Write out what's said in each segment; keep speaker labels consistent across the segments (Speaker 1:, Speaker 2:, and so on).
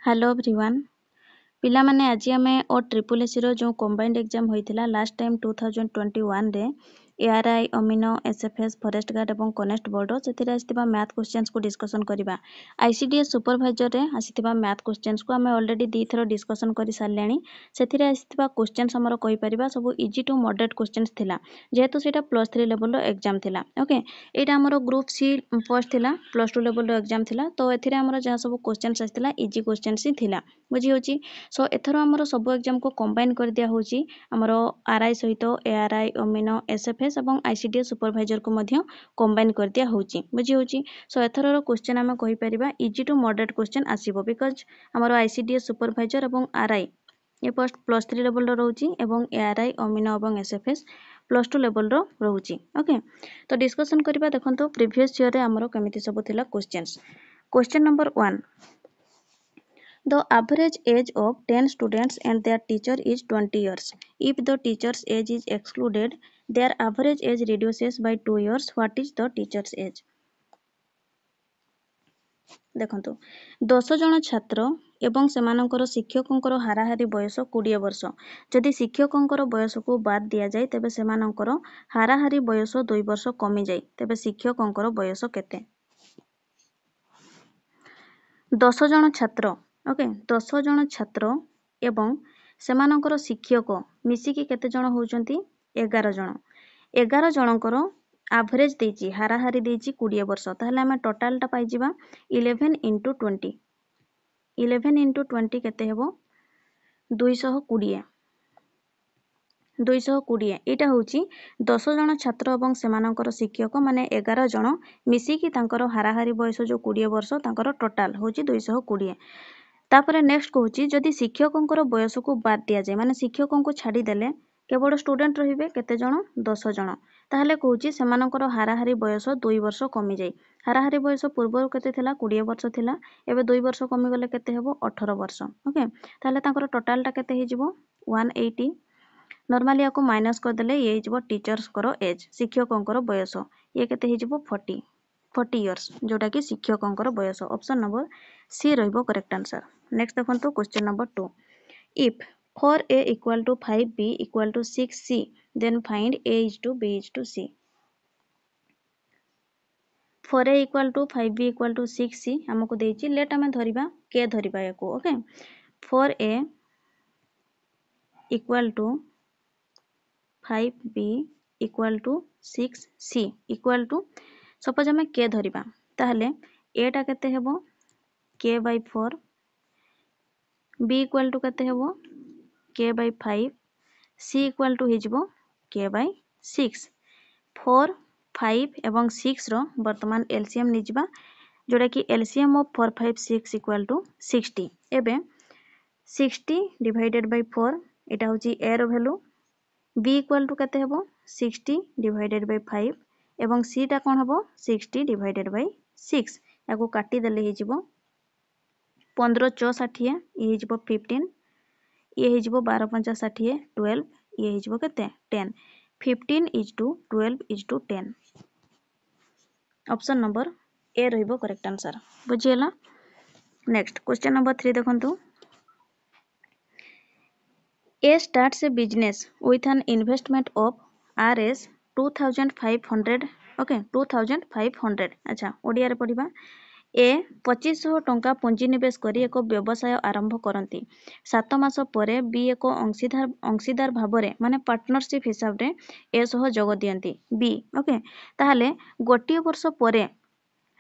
Speaker 1: Hello everyone पिला माने आज आम ओ ट्रिपल एसी जो कंबाइंड एग्जाम होता लास्ट टाइम 2021 रे एआरआई अमीनो एसएफएस फॉरेस्ट गार्ड और कनेस्टेबल से आसता मैथ क्वेश्चंस को डिस्कसन करवा आईसीडीएस सुपरवाइजर रे आसता मैथ क्वेश्चंस को आम ऑलरेडी दी थर डिस्कसन कर सारे से आसता क्वेश्चंस आमर कहीपर सब इजी टू मॉडरेट क्वेश्चंस थिला जेहेतु से +3 लेवल एग्जाम थिला ओके यहाँ आमर ग्रुप सी पोस्ट थिला +2 लेवल एग्जाम थिला तो एथिरे आमर जहाँ सब क्वेश्चंस आसता इजी क्वेश्चंस ही थिला बुझी होची सो एथर आमर सब एग्जाम को कंबाइन कर दिया होची आमर आरआई सहित एआरआई अमीनो एसएफएस और आईसीडीएस सुपरवाइजर को मध्य कंबाइन कर दिया होची बुझी होची सो एथर क्वेश्चन आम कहि परिबा इजी टू मॉडरेट क्वेश्चन आसीबो बिकॉज आमर आईसीडीएस सुपरवाइजर और आरआई ये पोस्ट +3 लेवल रोची एवं एआरआई अमीनो और एसएफएस +2 लेवल रोची ओके तो डिस्कशन करबा देखंतो प्रीवियस ईयर रे आमर केमिति सब थिला questions question number 1 The average age of 10 students and their teacher is 20 years. If the teacher's age is excluded, their average age reduces by 2 years. What is the teacher's age? देखंतु 10 जन छात्र एवं सेमानंकर शिक्षकंकर हाराहारी बयस 20 वर्ष जदि शिक्षकंकर बयस को बाद दिया जाए तेबे सेमानंकर हाराहारी बयस 2 वर्ष कमी जाए तेबे शिक्षकंकर बयस केते 10 जन छात्र ओके 10 जन छात्र एवं सेमानंकर शिक्षक मिसिकी केते जन होउचंती 11 जन 11 जनकर एवरेज देची हाराहारी देची 20 वर्ष ताहले हम टोटल टा पाई जिबा 11 into 20 11 into 20 केते हेबो 220 220 एटा होची 10 जन छात्र एवं सेमानंकर शिक्षक माने 11 जन मिसिकी तांकर हाराहारी बयस जो 20 वर्ष तांकर टोटल होची 220 तापरे नेक्स्ट कहूची जदि शिक्षकंकर बयस को बाद दिया जाए माने शिक्षकों को छाड़ी देले केवल स्टूडेंट रहिबे केते जन 10 जन ताहले कहूची सेमानंकर हाराहारी बयस 2 वर्ष कमी जाए हाराहारी बयस पूर्व केते थिला 20 वर्ष थिला एबे 2 वर्ष कमी गले केते हेबो 18 वर्ष ओके ताहले तांकर टोटल टा केते हेजिबो 180 नॉर्मली याको माइनस कर देले ये हेजिबो टीचर्स करो एज शिक्षकंकर बयस ये केते हेजिबो 40 इयर्स जोटा कि शिक्षकंकर बयस ऑप्शन नंबर सी रहइबो करेक्ट आंसर नेक्स्ट देखंतु question number 2 if 4a equal to 5b equal to 6c then find a is to b is to c 4a equal to 5b equal to 6c हमको देछि late हमें धरिबा k धरिबा याको okay 4a equal to 5b equal to 6c equal to suppose हमें k धरिबा ताहले a टा केते हेबो k by 4 b equal to केते हेबो k by 5 c equal to हिजबो k by 6 4 5 एवं 6 रो वर्तमान एलसीएम निजिबा जोड़ा कि एलसीएम ऑफ 4 5 6 equal to 60 एबे 60 divided by 4 एटा होची a रो वैल्यू b equal to केते हेबो 60 divided by 5 एवं c टा कोन हेबो 60 divided by 6 याको काटी देले हिजिबो 15 4 60 ये हिजिबो 15 ये हिजिबो 12 5 60 12 ये हिजिबो केते 10 15 is to 12 is to 10 option number A रहिबो करेक्ट आंसर बुझियला नेक्स्ट क्वेश्चन नंबर 3 देखंतु A starts a business with an investment of Rs 2500 okay 2500 अच्छा ओडिया रे पढिबा ए 2500 टंका पुंजी निवेश करी एक व्यवसाय आरंभ करंती 7 मास परे बी एक अंशीदार भाबरे माने पार्टनरशिप हिसाब रे ए सह जोग दियंती बी ओके ताहले गोटिए वर्ष परे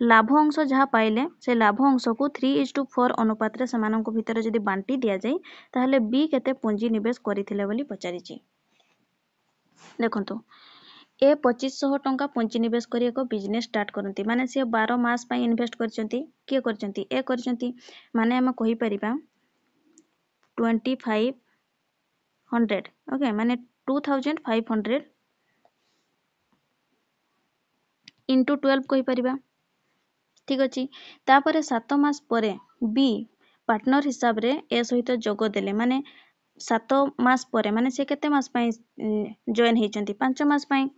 Speaker 1: लाभ अंश जहाँ पाइले से लाभ अंश को 3:4 अनुपात रे समानक भितर जदि बांटी दिया जाए ताहले बी केते पुंजी निवेश करिथिले बोली पचारिछि देखंतु ए 2500 टंका पुंजी निवेश करी एक बिजनेस स्टार्ट करंती माने से 12 मास पई इन्वेस्ट करचंती के करचंती ए करचंती माने हम कहि परिबा 2500 ओके माने 2500 into 12 कहि परिबा ठीक अछि तापरे 7 मास परे बी पार्टनर हिसाब रे ए सहित जोग देले माने 7 मास परे माने से केते मास पई जॉइन हेचंती 5 मास पई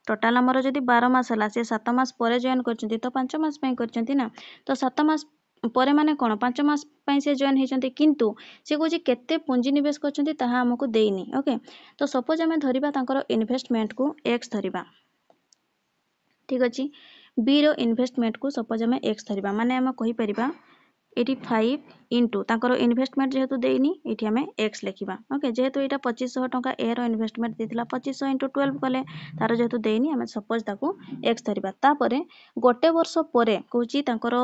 Speaker 1: टोटल हमर जदी 12 मास हला से 7 मास परे जॉइन करचंती तो 5 मास पई करचंती ना तो 7 मास ପରେ ମାନେ କ'ଣ 5 ମାସ ପାଇଁ ସେ ଜଏନ୍ ହେଇଛନ୍ତି କିନ୍ତୁ ସେ କହୁଛି କେତେ ପୁଞ୍ଜି ନିବେଶ କରିଛନ୍ତି ତାହା ଆମକୁ ଦେଇନି। ଓକେ, ତ ସପୋଜ ଆମେ ଧରିବା ତାଙ୍କର ଇନଭେଷ୍ଟମେଣ୍ଟକୁ x ଧରିବା। ଠିକ୍ ଅଛି, B ର ଇନଭେଷ୍ଟମେଣ୍ଟକୁ ସପୋଜ ଆମେ x ଧରିବା, ମାନେ ଆମେ କହିପାରିବା ଏଠି 5 ଇଣ୍ଟୁ ତାଙ୍କର ଇନଭେଷ୍ଟମେଣ୍ଟ ଯେହେତୁ ଦେଇନି ଏଠି ଆମେ x ଲେଖିବା। ଓକେ, ଯେହେତୁ ଏଇଟା 2500 ଟଙ୍କା A ର ଇନଭେଷ୍ଟମେଣ୍ଟ ଦେଇଥିଲା 2500 ଇଣ୍ଟୁ 12 କଲେ ତାର ଯେହେତୁ ଦେଇନି ଆମେ ସପୋଜ ତାକୁ x ଧରିବା। ତାପରେ ଗୋଟେ ବର୍ଷ ପରେ କହୁଛି ତାଙ୍କର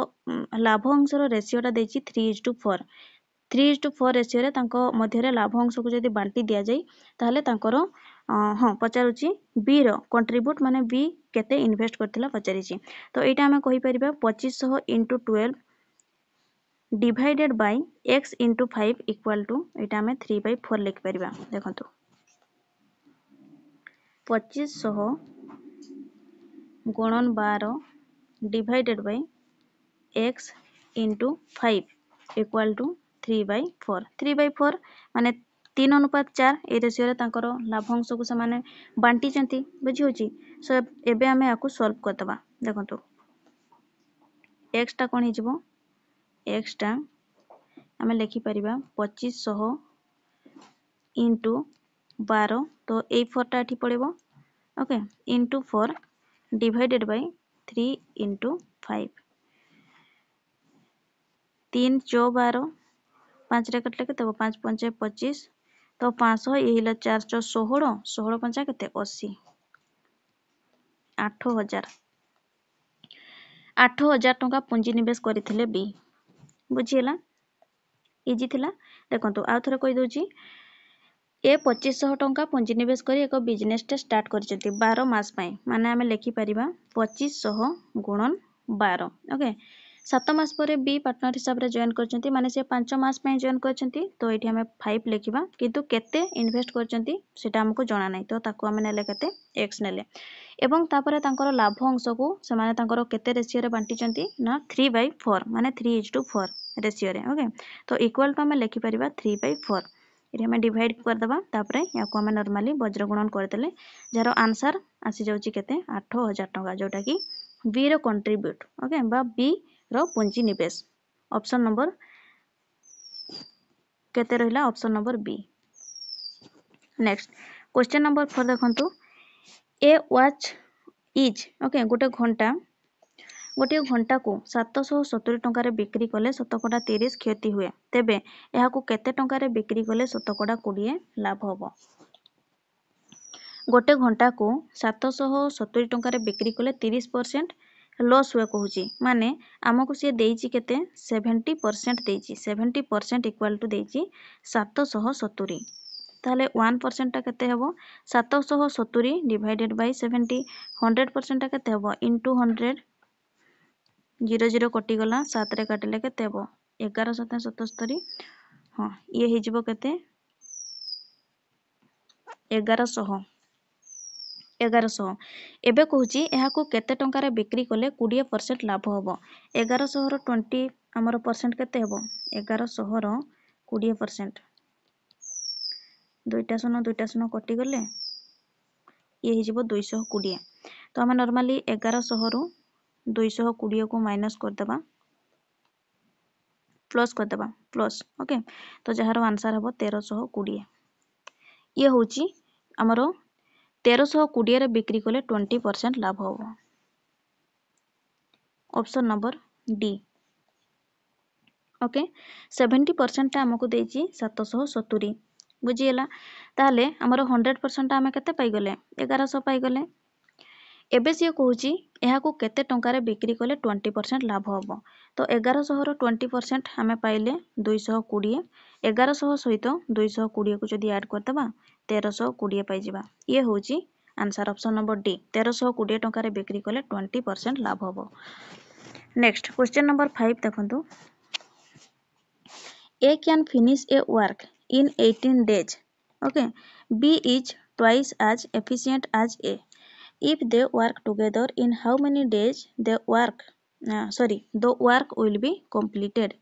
Speaker 1: ଲାଭ ଅଂଶର ରେସିଓଟା ଦେଇଛି 3:4। 3:4 ରେସିଓରେ ତାଙ୍କ ମଧ୍ୟରେ ଲାଭ ଅଂଶକୁ ଯଦି ବାଣ୍ଟି ଦିଆଯାଏ ତାହେଲେ ତାଙ୍କର ହଁ ପଚାରୁଛି B ର କଣ୍ଟ୍ରିବ୍ୟୁଟ ମାନେ B କେତେ ଇନଭେଷ୍ଟ କରିଥିଲା ପଚାରିଛି। ତ ଏଇଟା ଆମେ କହିପାରିବା 2500 into 12 divided by x into 5 equal to ଏଇଟା ଆମେ 3/4 ଲେଖିପାରିବା। ଦେଖନ୍ତୁ 2500 ଗୁଣନ 12 divided by x into 5 equal to 3/4। 3/4 ମାନେ 3:4 এই ରେସିଓରେ ତାଙ୍କର ଲାଭ ଅଂଶକୁ ସେମାନେ ବାଣ୍ଟିଛନ୍ତି। ବୁଝି ହେଉଛି? ସୋ ଏବେ ଆମେ ୟାକୁ ସଲ୍ଭ କରିଦେବା। ଦେଖନ୍ତୁ x ଟା କ'ଣ ହେଇଯିବ, x ଟା ଆମେ ଲେଖିପାରିବା 2500 ଇଣ୍ଟୁ 12 ତ ଏଇ 4ଟା ଏଠି ପଡ଼ିବ। Okay, into 4 divided by 3 into 5। 3 ଚौ 12 5ରେ କାଟିଲେ କେତେ ହେବ 5 5 25 ତ 500 ଇଏ ହେଲା 4 ଚौ 16 16 5 କେତେ 80 8000 ଟଙ୍କା ପୁଞ୍ଜି ନିବେଶ କରିଥିଲେ ବି। ବୁଝିହେଲା? ଇଜି ଥିଲା। ଦେଖନ୍ତୁ ଆଉ ଥରେ କହିଦେଉଛି ଏ 2500 ଟଙ୍କା ପୁଞ୍ଜି ନିବେଶ କରି ଏକ ବିଜନେସଟେ ଷ୍ଟାର୍ଟ କରିଛନ୍ତି 12 ମାସ ପାଇଁ, ମାନେ ଆମେ ଲେଖିପାରିବା 2500 ଗୁଣନ 12। ଓକେ, 7 ମାସ ପରେ ବି ପାର୍ଟନର ହିସାବରେ ଜଏନ୍ କରିଛନ୍ତି, ମାନେ ସେ 5 ମାସ ପାଇଁ ଜଏନ୍ କରିଛନ୍ତି ତ ଏଇଠି ଆମେ 5 ଲେଖିବା, କିନ୍ତୁ କେତେ ଇନଭେଷ୍ଟ କରିଛନ୍ତି ସେଟା ଆମକୁ ଜଣା ନାହିଁ ତ ତାକୁ ଆମେ ନେଲେ କେତେ x ନେଲେ। ଏବଂ ତାପରେ ତାଙ୍କର ଲାଭ ଅଂଶକୁ ସେମାନେ ତାଙ୍କର କେତେ ରେସିଓରେ ବାଣ୍ଟିଛନ୍ତି ନା 3/4 ମାନେ 3:4 ରେସିଓରେ। ଓକେ, ତ ଇକ୍ୱାଲ ଟୁ ଆମେ ଲେଖିପାରିବା 3/4। ଏଠି ଆମେ ଡିଭାଇଡ୍ କରିଦେବା, ତାପରେ ୟାକୁ ଆମେ ନର୍ମାଲି ବଜ୍ର ଗୁଣନ କରିଦେଲେ ଯାହାର ଆନ୍ସର ଆସିଯାଉଛି କେତେ 8000 ଟଙ୍କା, ଯୋଉଟାକି B ର କଣ୍ଟ୍ରିବ୍ୟୁଟ। ଓକେ, ବା B ର ପୁଞ୍ଜି ନିବେଶ। ଅପସନ୍ ନମ୍ବର କେତେ ରହିଲା, option number B। Next question number 4 ଦେଖନ୍ତୁ ए वाच इज ओके गोटे घंटाକୁ 770 ଟଙ୍କାରେ ବିକ୍ରି କଲେ ଶତକଡ଼ା 30 କ୍ଷତି ହୁଏ, ତେବେ ଏହାକୁ କେତେ ଟଙ୍କାରେ ବିକ୍ରି କଲେ ଶତକଡ଼ା 20 ଲାଭ ହେବ। गोटे घंटाକୁ 770 ଟଙ୍କାରେ ବିକ୍ରି କଲେ 30% ଲସ୍ ହୁଏ କହୁଛି, ମାନେ ଆମକୁ ସିଏ ଦେଇଛି କେତେ 70% ଦେଇଛି। 70% ଇକ୍ୱାଲ ଟୁ ଦେଇଛି 770। ତାହେଲେ 1% ଟା କେତେ ହେବ 770 ଡିଭାଇଡେଡ୍ ବାଇ 70। 100% ଟା କେତେ ହେବ ଇଣ୍ଟୁ 100। 0 0 କଟିଗଲା, 7ରେ କାଟିଲେ କେତେ ହେବ 11 7 77। ହଁ, ଇଏ ହେଇଯିବ କେତେ 1100। ଏବେ କହୁଛି ଏହାକୁ କେତେ ଟଙ୍କାରେ ବିକ୍ରି କଲେ 20% ଲାଭ ହେବ। 1100 ର 20 ଆମର ପରସେଣ୍ଟ କେତେ ହେବ 1100 ର 20%। ଦୁଇଟା ଶୂନ କଟିଗଲେ ଇଏ ହେଇଯିବ 220। ତ ଆମେ ନର୍ମାଲି 1100 ରୁ 220 କୁ ମାଇନସ୍ କରିଦେବା, ପ୍ଲସ୍ କରିଦେବା ପ୍ଲସ୍। ଓକେ, ତ ଯାହାର ଆନ୍ସର ହେବ 1320। ଇଏ ହେଉଛି ଆମର 1320 ରେ ବିକ୍ରି କଲେ 20% ଲାଭ ହେବ। Option number D. ଓକେ, 70% ଟା ଆମକୁ ଦେଇଛି 770। ବୁଝିହେଲା? ତାହେଲେ ଆମର 100% ଟା ଆମେ କେତେ ପାଇଗଲେ 1100 ପାଇଗଲେ। ଏବେ ସିଏ କହୁଛି ଏହାକୁ କେତେ ଟଙ୍କାରେ ବିକ୍ରି କଲେ 20% ଲାଭ ହେବ। ତ 1100 ର 20% ଆମେ ପାଇଲେ 220। 1100 ସହିତ 220 କୁ ଯଦି ଆଡ୍ କରିଦେବା 1320 ପାଇଯିବା। ଇଏ ହେଉଛି ଆନ୍ସର ଅପସନ୍ ନମ୍ବର ଡି। 1320 ଟଙ୍କାରେ ବିକ୍ରି କଲେ 20% ଲାଭ ହେବ। ନେକ୍ସଟ क्वेश्चन नंबर 5 ଦେଖନ୍ତୁ A can finish a work in 18 days. Okay, B is twice as efficient as A. If they work together, in how many days the work will be completed?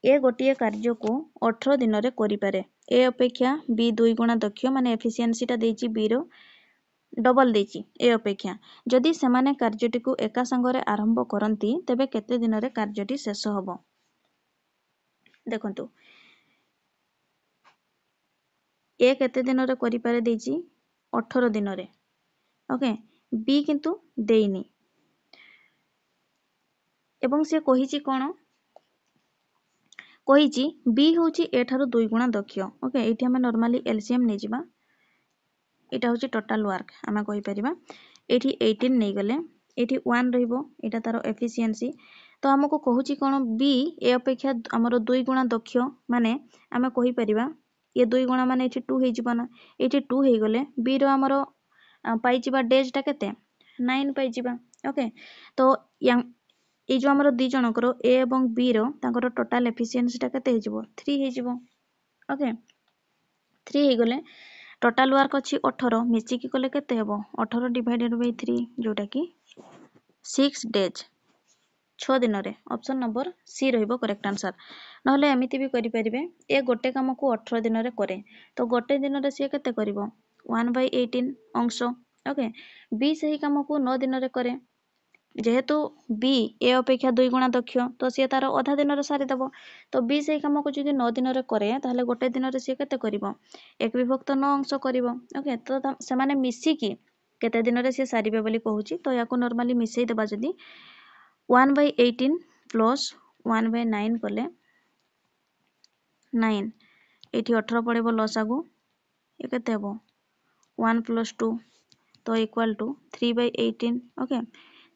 Speaker 1: A ଗୋଟିଏ କାର୍ଯ୍ୟକୁ 18 ଦିନରେ କରିପାରେ। A ଅପେକ୍ଷା B 2 ଗୁଣା ଦକ୍ଷ, ମାନେ ଏଫିସିଏନ୍ସିଟା ଦେଇଛି B ର ଡବଲ ଦେଇଛି A ଅପେକ୍ଷା। ଯଦି ସେମାନେ କାର୍ଯ୍ୟଟିକୁ ଏକା ସାଙ୍ଗରେ ଆରମ୍ଭ କରନ୍ତି ତେବେ କେତେ ଦିନରେ କାର୍ଯ୍ୟଟି ଶେଷ ହେବ। देखंतु ए केते दिन रे करि पारे देछि 18 दिन रे ओके बी किंतु देइनी एवं से कहिछि कोन कहिछि बी होछि ए ठारो 2 गुणा दक्ष ओके एठी हम नॉर्मली एलसीएम नै जिबा एटा होछि टोटल वर्क हम कहि परिबा एठी 18 नै गले एठी 1 रहइबो एटा तारो एफिशिएंसी तो हमको कहूची कोन बी ए अपेक्षा हमरो 2 गुणा दक्ष माने हम कहि परिबा ये 2 गुणा माने एठी 2 हे जिबो ना एठी 2 हे गले बी रो हमरो पाई जिबा डेज टा केते 9 पाई जिबा ओके तो ये जो हमरो दी जनकर ए एवं बी रो तांकर टोटल एफिशिएंसी टा केते हे जिवो 3 हे जिवो ओके 3 हे गले टोटल वर्क अछि 18 मिसी की कले केते हेबो 18 डिवाइडेड बाय 3 जोटा की 6 डेज 6 दिन रे ऑप्शन नंबर सी रहइबो करेक्ट आंसर नहले एमिति भी करि परिबे ए गोटे काम को 18 दिन रे करे तो गोटे दिन रे से केते करिवो 1/18 अंश ओके बी सही काम को 9 दिन रे करे जेहेतु बी ए अपेक्षा 2 गुणा दक्ष तो सी तार आधा दिन रे सारी दबो तो बी सही काम को जदि 9 दिन रे करे ताहले गोटे दिन रे सी केते करिवो 1/9 अंश करिवो ओके तो से माने मिसी की केते दिन रे सी सारिबे बोली कहूची तो याको नॉर्मली मिसई देबा जदि 1/18 प्लस 1/9 कले 9 एठी 18 पड़ेबो लस आगु ये केते हेबो 1 + 2 तो इक्वल टू 3/18 ओके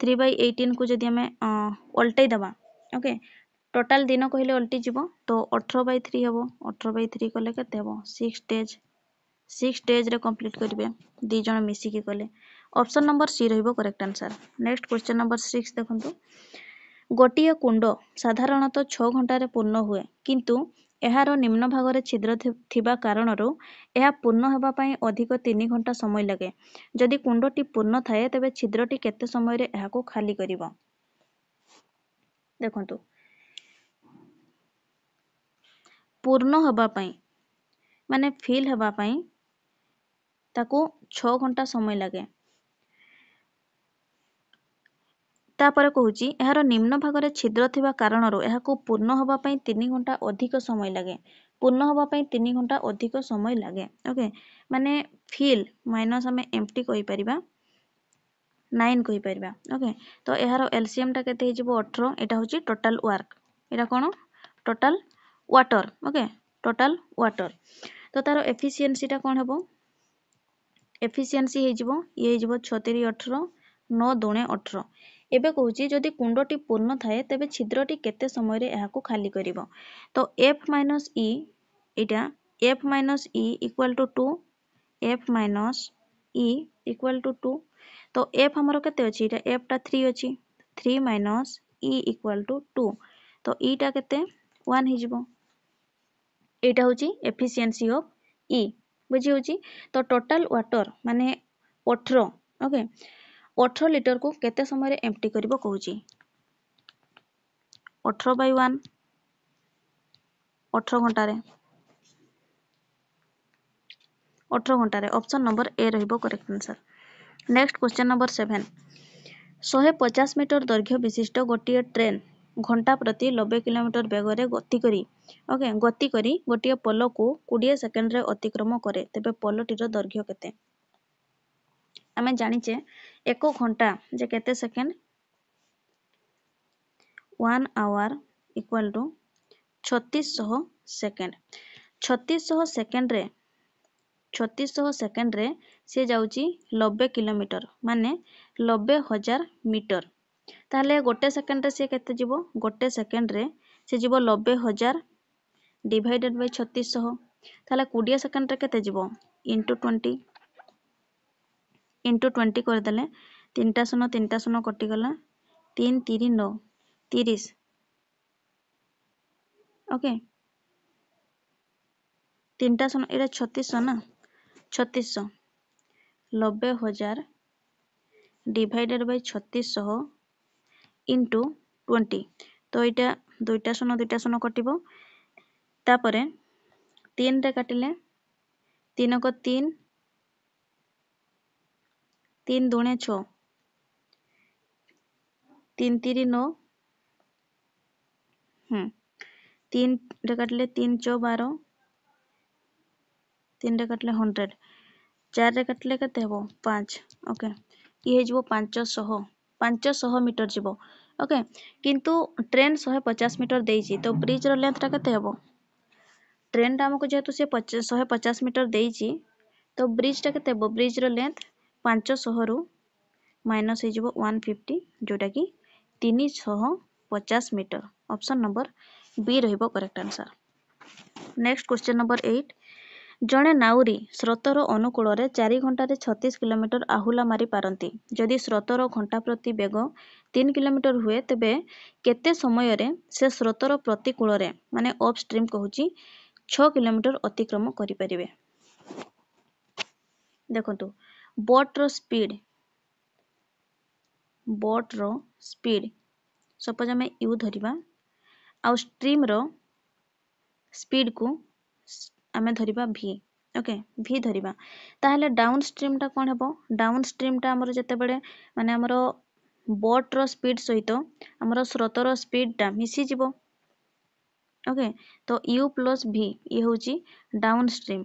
Speaker 1: 3/18 को जदि हमें उल्टै दबा ओके टोटल दिन कहले उल्टी जीवो तो 18/3 हेबो 18/3 कले केते हेबो 6 डेज रे कंप्लीट करिवे दी जण मिसी की कले ऑप्शन नंबर सी रहइबो correct answer next question number 6 देखंतु गोटिए कुंड साधारणतः 6 घंटा रे पूर्ण हुए किंतु एहार निम्न भाग छिद्र थिबा कारणरू यह पूर्ण हेबा पई अधिक 3 घंटा समय लगे जदि कुंडटी पूर्ण थाए तबे छिद्रटी केते समय रे एहाको खाली करिवो देखंतु पूर्ण हेबा पई माने फिल हेबा पई ताको 6 घंटा समय लगे तापर कहूची एहार निम्न भागरे छिद्र थिबा कारणरू एहाको पूर्ण हेबा पई 3 घंटा अधिक समय लगे पूर्ण हेबा पई 3 घंटा अधिक समय लगे ओके माने फिल माइनस हमें एम्प्टी कहि परिबा 9 कहि परिबा ओके तो एहार एलसीएम टा केते हिजबो 18 एटा होची टोटल वर्क एटा कोन total water okay total water तो तार एफिशिएंसी टा कोन हेबो एफिशिएंसी हिजबो ये हिजबो 36 18 9 2 18 एबे कहूची जदि कुंडटी पूर्ण थाए तबे छिद्रटी केते समय रे एहाको खाली करिवो तो f - e Etah f - e equal to 2 f - e equal to 2 तो f हमरो केते अछि एटा f टा 3 अछि 3 - e इक्वल टू 2 तो e टा केते 1 हिजबो एटा होची एफिशिएंसी ऑफ e बुझी होची तो टोटल वाटर माने 18 ओके 18 लिटर को केते समय रे एम्प्टी करिवो कहूची 18/1 18 घंटा रे 18 घंटा रे ऑप्शन नंबर ए रहइबो correct answer next question number 7 150 metre दैर्घ्य विशिष्ट गोटिए ट्रेन घंटा प्रति 90 किलोमीटर बेग रे गति करी गोटिए पोल को 20 सेकेंड रे अतिक्रम करे तबे पोलटीर दैर्घ्य केते आमे जानिचे 1 घंटा जे केते second 1 hour equal to 3600 second 3600 second रे से जाउची 90 किलोमीटर माने 90,000 मीटर ताले गोटे सेकेंड रे से केते जीवो गोटे सेकेंड रे से जीवो 90,000 डिवाइडेड बाय 3600 ताले 20 सेकेंड रे केते जीवो इनटू 20 कर देले 3टा शून्य कटि गला 3 3 9 30 ओके 3टा शून्य एटा 3600 ना 3600 90,000 डिवाइडेड बाय 3600 इनटू 20 तो एटा 2टा शून्य कटिबो तापरे 3 रे काटिले 3 को 3 3 दूने 6 3 3 9 3 तीन रे काटले 3 चौ 12 3 रे काटले 100 4 रे काटले केते हेबो 5 ओके ये हे जिवो 500 मीटर जिवो ओके किंतु ट्रेन 150 मीटर देइछि तो ब्रिज रो लेंथ टा केते हेबो ट्रेन टा हमको जेहेतु से 150 मीटर देइछि तो ब्रिज टा केते हेबो ब्रिज रो लेंथ 500 रु माइनस हो जिवो 150 जोटा कि 350 मीटर ऑप्शन नंबर बी रहिबो correct answer. Next question number 8 जड़े नाउरी स्रोतर अनुकूल 4 घंटे 36 किलोमीटर आहुला मारी पारती जदि स्रोतर घंटा प्रति बेग 3 किलोमीटर हुए तेबे केते समय रे से स्रोतर प्रतिकूल माने अप स्ट्रीम कहूची 6 किलोमीटर अतिक्रम करि परिबे। देखंतु बोट रो स्पीड सपोज आम यू धरिबा आउ स्ट्रीम रो स्पीड को आम धरिबा भी ओके भी धरिबा ताहले डाउन स्ट्रीम टा कोन हेबो डाउन स्ट्रीम टा हमर जते बेले माने हमर बोट रो स्पीड सहित हमर स्रोतर स्पीड टा मिसी जिवो ओके तो u प्लस v ये होची डाउन स्ट्रीम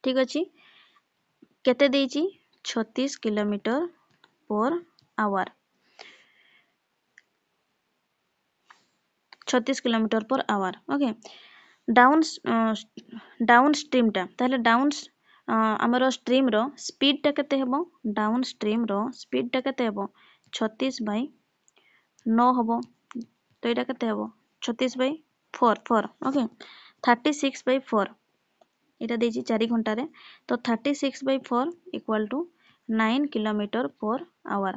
Speaker 1: ठीक अछि केते देइची 36 kilometre per our 36 kilometre per hour okay down stream टा ताहले डाउन हमर स्ट्रीम रो स्पीड टा केते हेबो डाउन स्ट्रीम रो स्पीड टा केते हेबो 36 बाय 9 हेबो तो एटा केते हेबो 36 बाय 4 ओके 36 बाय 4 एटा देइची 4 घंटा रे तो 36 by 4 equal to 9 kilometre per hour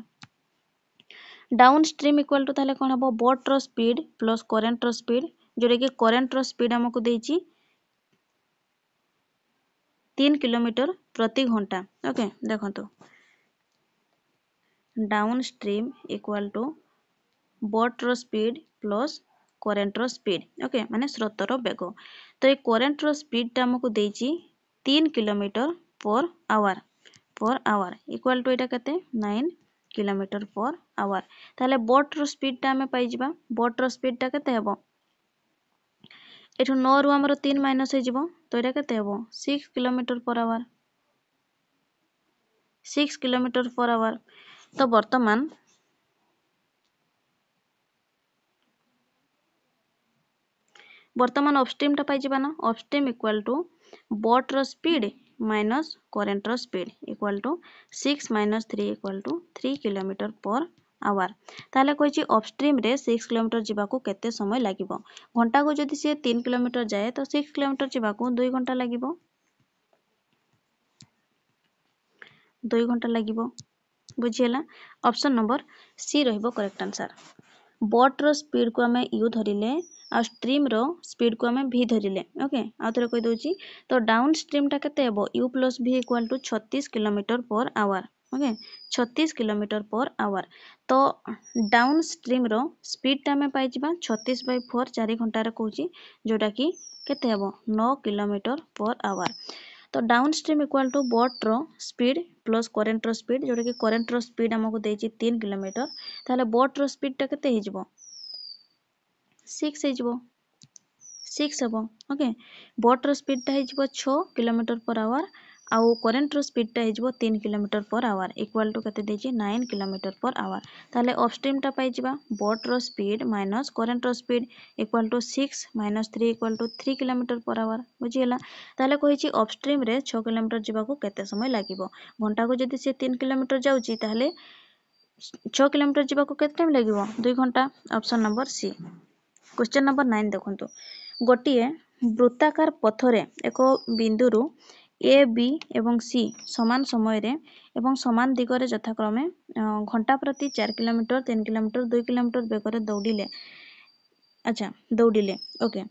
Speaker 1: downstream equal to ताले कोन हेबो बोट रो स्पीड प्लस करेंट रो स्पीड जोरे कि करेंट रो स्पीड हमको देइची 3 किलोमीटर प्रति घंटा ओके देखंतु downstream equal to boat रो स्पीड प्लस करेंट रो स्पीड ओके माने स्रोतर बेग तो ये करेंट रो स्पीड टा हमको देइची 3 kilometre per hour equal to एटा केते 9 किलोमीटर पर आवर ताले बोट रो स्पीड टा हमें पाई जिबा बोट रो स्पीड टा केते हेबो एठु 9 रु हमर 3 माइनस हो जिवो तो एटा केते हेबो 6 kilometre per our 6 kilometre per hour तो वर्तमान अपस्ट्रीम टा पाई जिबा ना अपस्ट्रीम इक्वल टू बोट रो स्पीड माइनस करेंट रो speed equal to 6 minus 3 equal to 3 kilometre per hour ताले कोइची अपस्ट्रीम रे 6 किलोमीटर जिबाकू केते समय लागिबो घंटा को जदि से 3 किलोमीटर जाए तो 6 किलोमीटर जिबाकू 2 घंटा लागिबो 2 घंटा लागिबो बुझियला ऑप्शन नंबर सी रहिबो करेक्ट आंसर बोट रो स्पीड को हमें यू धरिले आ स्ट्रीम रो स्पीड को हमें भी धरिले ओके आ थरे कहि दोची तो डाउन स्ट्रीम टा केते हेबो u plus v equal to 36 kilometre per hour okay 36 kilometre per hour तो डाउन स्ट्रीम रो स्पीड टा हमें पाई जिबा 36 बाय 4 4 घंटा रे कहूची जोटा कि केते हेबो 9 किलोमीटर पर आवर तो downstream equal to boat रो स्पीड प्लस करेंट रो स्पीड जोटा कि करेंट रो स्पीड हमको देइची 3 किलोमीटर ताले बोट रो स्पीड टा केते हे जिवो 6 हे जिवो 6 हेबो ओके बोट रो स्पीड टा हे जिवो 6 किलोमीटर पर आवर आउ करेंट रो स्पीड टा हे जिवो 3 kilometre per hour equal to केते देइची 9 किलोमीटर पर आवर ताले अपस्ट्रीम टा पाई जिबा बोट रो स्पीड माइनस करेंट रो speed equal to 6 minus 3 equal to 3 kilometre per hour बुझियला ताले कहिची अपस्ट्रीम रे 6 किलोमीटर जिबाकू केते समय लागिबो घंटा को जदि से 3 किलोमीटर जाउची ताले 6 किलोमीटर जिबाकू केते टाइम लागिबो 2 घंटा option number C question number 9 देखंतु गोटिए वृत्ताकार पथरे एक बिंदुरु ए बी एवं सी समान समय रे एवं समान दिगरे यथाक्रमे घंटा प्रति 4 किलोमीटर 3 किलोमीटर 2 किलोमीटर बेगरे दौड़िले ओके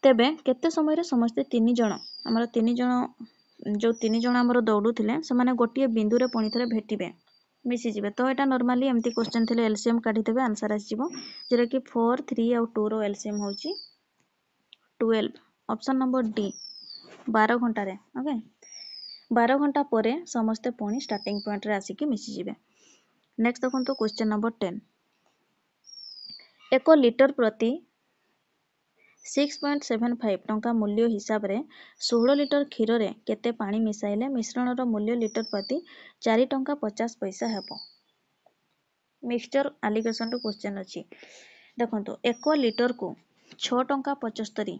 Speaker 1: तेबे केते समय रे समस्त 3 जण हमर 3 जण जो 3 जण हमर दौड़ुथिले से माने गोटिए बिंदु रे पुणी थरे भेटिबे मिसी जिवे तो एटा नॉर्मली एमती क्वेश्चन थिले एलसीएम काढी देबे आंसर आसी जिवो जेरा कि 4 3 और 2 रो एलसीएम होची 12 ऑप्शन नंबर डी 12 घंटा रे ओके 12 घंटा परे समस्त पुणी स्टार्टिंग पॉइंट रे आसी कि मिसी जिवे नेक्स्ट देखंतु क्वेश्चन नंबर 10 1 लिटर प्रति 6.75 टंका मूल्य हिसाब रे 16 लिटर क्षीर रे केते पानी मिसाइले मिश्रणर मूल्य लिटर प्रति 4 टंका 50 पैसा हेबो। मिक्सचर आलिगेशन रो क्वेश्चन अछि देखंतु 1 लिटर को 6 टंका 75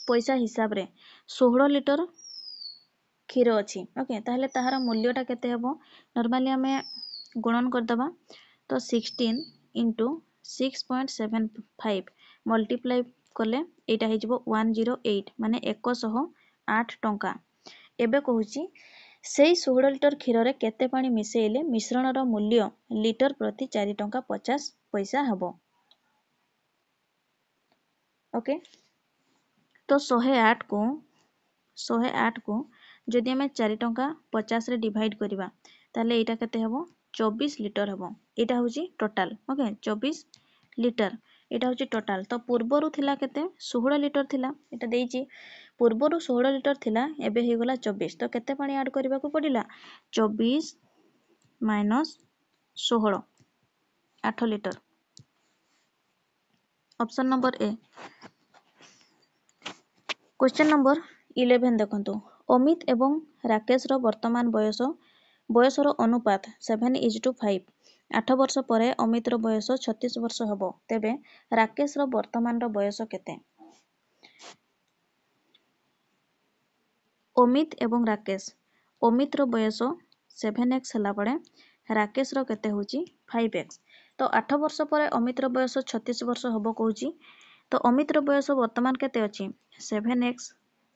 Speaker 1: पैसा हिसाब रे 16 लिटर क्षीर अछि ओके ताहले ताहार मूल्यटा केते हेबो नॉर्मली हमें गुणन कर दबा तो 16 into 6.75 मल्टीप्लाई कले एटा हे जिवो 108 माने 108 टंका एबे कहूची सेई 16 लिटर क्षीर रे केते पानी मिसेइले मिश्रणर मूल्य लिटर प्रति 4 टंका 50 पैसा हबो ओके तो 108 को जदि हमें 4 टंका 50 रे डिवाइड करिबा ताले एटा केते हबो 24 लिटर हबो एटा होची टोटल ओके 24 लिटर एटा होची टोटल तो पूर्वरु थिला केते 16 लिटर थिला एटा देइची पूर्वरु 16 लिटर थिला एबे हे गला 24 तो केते पानी ऐड करबा को पडिला 24 माइनस 16 8 लिटर ऑप्शन नंबर ए। क्वेश्चन नंबर 11 देखंतु अमित एवं राकेश रो वर्तमान बयसर अनुपात 7:5 8 वर्ष परे अमित रो बयस 36 वर्ष हबो तेबे राकेश रो वर्तमान रो बयस केते अमित एवं राकेश अमित रो बयस 7x हला पड़े राकेश रो केते होची 5x तो 8 वर्ष परे अमित रो बयस 36 वर्ष हबो कहूची तो अमित रो बयस वर्तमान केते अछि 7x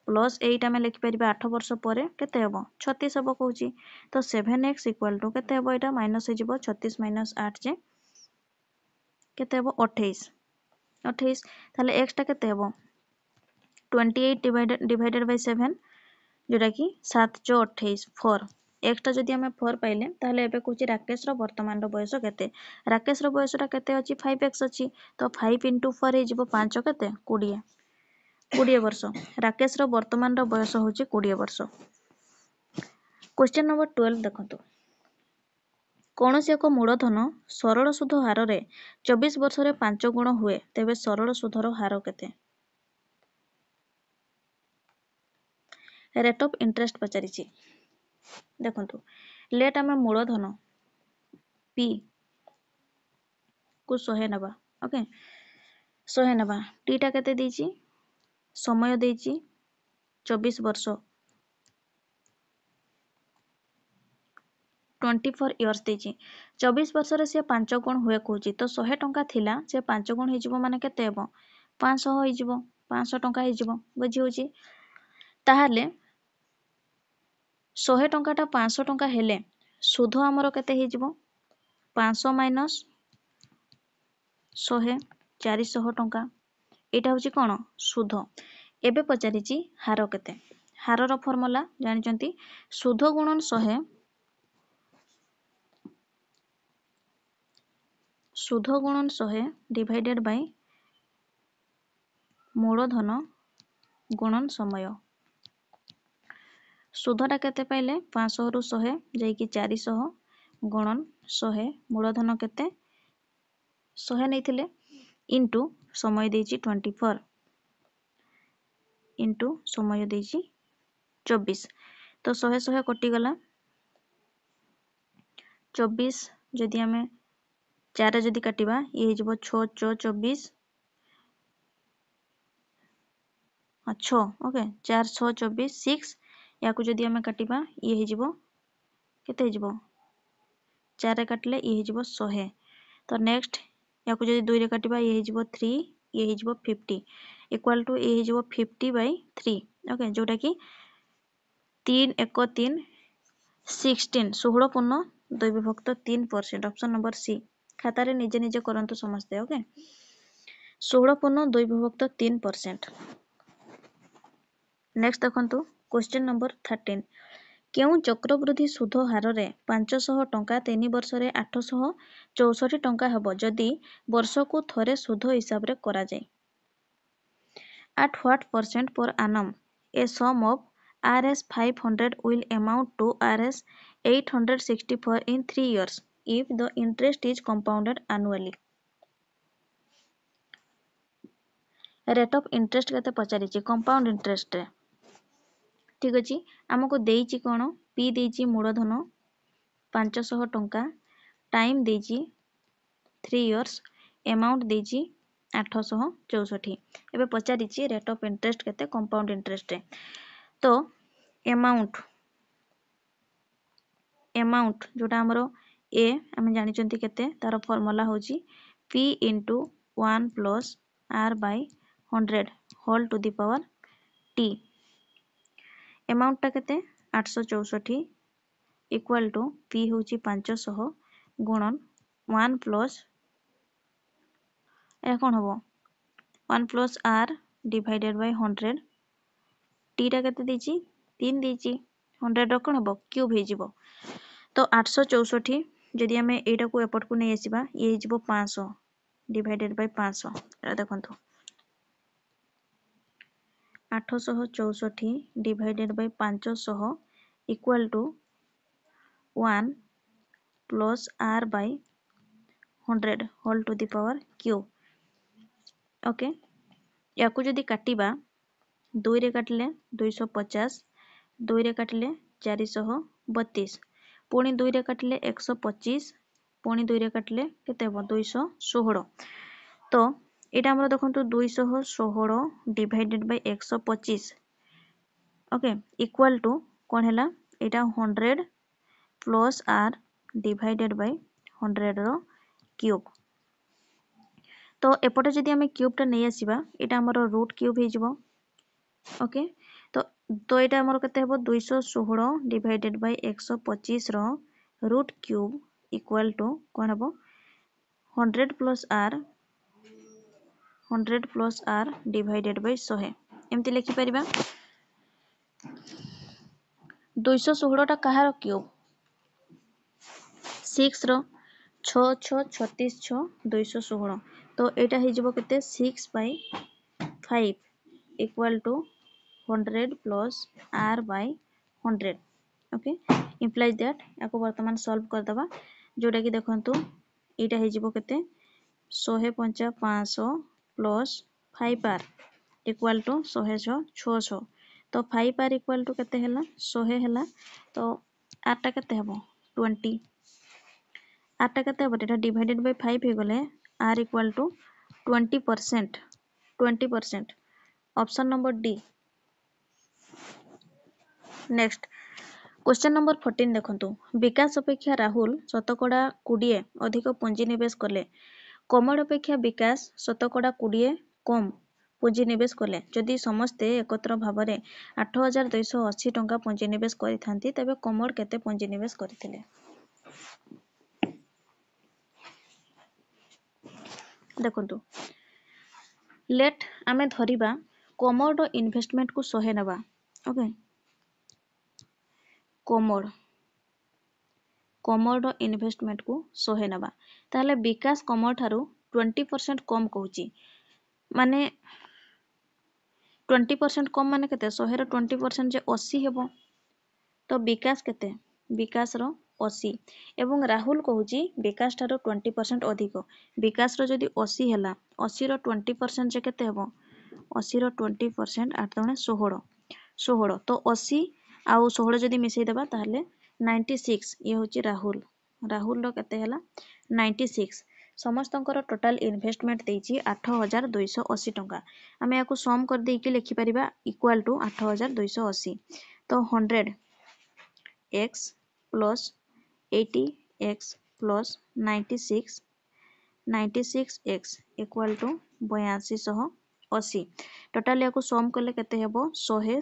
Speaker 1: प्लस 8 आमे लिखि परिबा 8 वर्ष परे केते हबो 36 हबो कहूची तो 7x इक्वल टू केते हबो एटा माइनस हे जिवो 36 माइनस 8 जे केते हबो 28 ताले x टा केते हबो 28 डिवाइडेड बाय 7 जोटा कि 7 जो 28 4 x टा जदि हमें 4 पाइले ताले एबे कहूची राकेश रो वर्तमान रो बयस केते राकेश रो बयसटा केते अछि 5x अछि तो 5 into 4 हे जिवो 5 केते 20 वर्ष राकेश रो वर्तमान रो बयस होची 20 वर्ष। क्वेश्चन नंबर 12 देखंतु कोनोसी एक मूलधन सरल सुध हार रे 24 वर्ष रे 5 गुण हुए तेबे सरल सुधर हार केते रेट ऑफ इंटरेस्ट पचारिछि देखंतु लेट आमे मूलधन p को 100 नबा ओके 100 नबा t टा केते देछि समय देछि 24 वर्ष 24 इयर्स देछि 24 वर्ष रे से 5 गुण हुए कहूची तो 100 टंका थिला से 5 गुण हे जिवो माने केते हेबो 500 हे जिवो 500 टंका हे जिवो बुझी होची ताहाले 100 टंकाटा 500 टंका हेले सुध हमरो केते हे जिवो 500 माइनस 100 400 टंका एटा होची कोन सुध एबे पचारिची हार केते हार रो फार्मूला जानिचंती सुध गुणन 100 सुध गुणन 100 डिवाइडेड बाय मूलधन गुणन समय सुधटा केते पाइले 500 रु 100 जाई कि 400 गुणन 100 मूलधन केते 100 नैथिले इनटू समय देछि 24 इनटू समय देछि 24 तो 100 कटि गला 24 जदि हमें 4 जदि काटिबा ये जिवो 6 24 6 ओके 4 6 24 6 याकू जदि हमें काटिबा ये हे जिवो केते हे जिवो 4 रे काटले ये हे जिवो 100 तो नेक्स्ट याकू जदि 2 रे काटिबा ये हे जिवो 3 ये हे जिवो 50 इक्वल टू ये हे जिवो 50/3 ओके जोटा कि 3 1 3 16 16 पूर्ण 2 विभक्त 3% ऑप्शन नंबर सी खाता रे निजे निजे करंतु समझते ओके 16 पूर्ण 2 विभक्त 3%। नेक्स्ट देखंतु क्वेश्चन नंबर 13 केउ चक्रवृद्धि सुध हार रे 500 टंका 3 वर्ष रे 864 टंका हबो जदि वर्ष को थरे सुध हिसाब रे करा जाय at what percent per annum a sum of Rs 500 will amount to Rs 864 in 3 years if the interest is compounded annually. Rate of interest केते पचारिछि कंपाउंड इंटरेस्ट रे ठीक अछि हमको देइछि कोन पी देइछि मूलधन 500 टंका टाइम देइछि 3 इयर्स अमाउंट देइछि 864 एबे पचारिछि रेट ऑफ इंटरेस्ट केते compound interest रे तो अमाउंट जोटा हमरो ए हम जानि चंती केते तार फार्मूला होछि p into 1 plus r by 100 whole to the power t amount टा केते 864 इक्वल टू p होछि 500 गुणन 1 प्लस ए कोन हबो 1 plus r divided by 100 t टा केते देछि 3 देछि 100 रो कोन हबो क्यूब हे जिवो तो 864 जदि हमें एटा को एपट को नै आसीबा ये जिवो 500 डिवाइडेड बाय 500 एटा देखंतु 864 divided by 500 equal to 1 plus r by 100 whole to the power cube okay याकू जदि काटिबा 2 रे काटले 250 2 रे काटले 432 पुणी 2 रे काटले 125 पुणी 2 रे काटले केते हो 216 तो एटा हमरो देखंतु 216 divided by 125 okay equal to कोन हैला एटा 100 प्लस r डिवाइडेड बाय 100 रो क्यूब तो एपटे जदि हमें क्यूब टा नै आसीबा एटा हमरो रूट क्यूब हे जिवो ओके तो एटा हमरो केते हेबो 216 डिवाइडेड बाय 125 रो रूट क्यूब इक्वल टू कोन हेबो 100 प्लस r डिवाइडेड बाय 100 एमति लिखि परिबा 216 टा कहार क्यूब 6 रो 6 6 36 6 216 तो एटा हे जिवो केते 6 by 5 equal to 100 plus r by 100 okay implies that याको वर्तमान सॉल्व कर दबा जोटा कि देखंतु एटा हे जिवो केते 100 पंचा 500 प्लस 5r इक्वल टू 100 600 तो 5r इक्वल टू केते हैला 100 हैला तो r टा केते हबो 20 r टा केते हबो एटा डिवाइडेड बाय 5 हे गले r equal to 20% option number D next question number 14 देखंतु विकास अपेक्षा राहुल शतकड़ा 20 अधिक पुंजी निवेश कले कमल अपेक्षा विकास शतकड़ा 20 कम पुंजी निवेश कले जदि समस्ते एकत्र भाबरे 8280 टंका पुंजी निवेश करिथांती तबे कमल केते पुंजी निवेश करिथिले देखंतु लेट आमे धरिबा कमल रो इन्वेस्टमेंट को 100 नबा ओके कमल रो इन्वेस्टमेंट को 100 नबा ताले विकास कमल थारु 20% कम कहूची माने 20% कम माने केते 100 रो 20% जे 80 हेबो तो विकास केते विकास रो 80 एवं राहुल कहूची विकास थारो 20% अधिक विकास रो जदी 80 हैला 80 रो 20% जे केते हेबो 80 रो 20% 8 दुणे 16 तो 80 आउ 16 जदी मिसै देबा ताहले 96 ये होची राहुल रो केते हैला 96 समस्तंकर टोटल इन्वेस्टमेंट देइची 8280 टंका आमे याको सम कर देई के लिखि परिबा इक्वल टू 8280 तो 100 x plus 80 x plus 96 x equal to 8280 total याको सम करले केते हेबो 100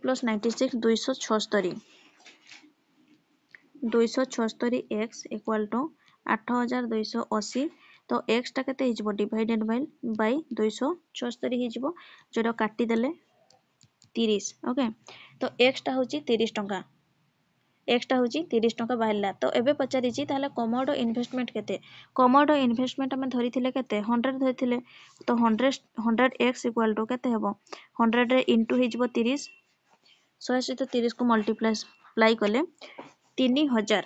Speaker 1: plus 96 276 x equal to 8280 तो x टा केते हिजबो डिवाइडेड बाय 276 हिजबो जोडा काटी देले 30 ओके तो x टा होची 30 टंका बाहरला तो एबे पचारि छी ताले कमोडो इन्वेस्टमेंट केते कमोडो इन्वेस्टमेंट हम धरि थिले केते 100 धरि थिले तो 100x इक्वल टू केते हेबो 100 रे इनटू हिजबो 30 100 से तो 30 को मल्टीप्लाई कले 3000।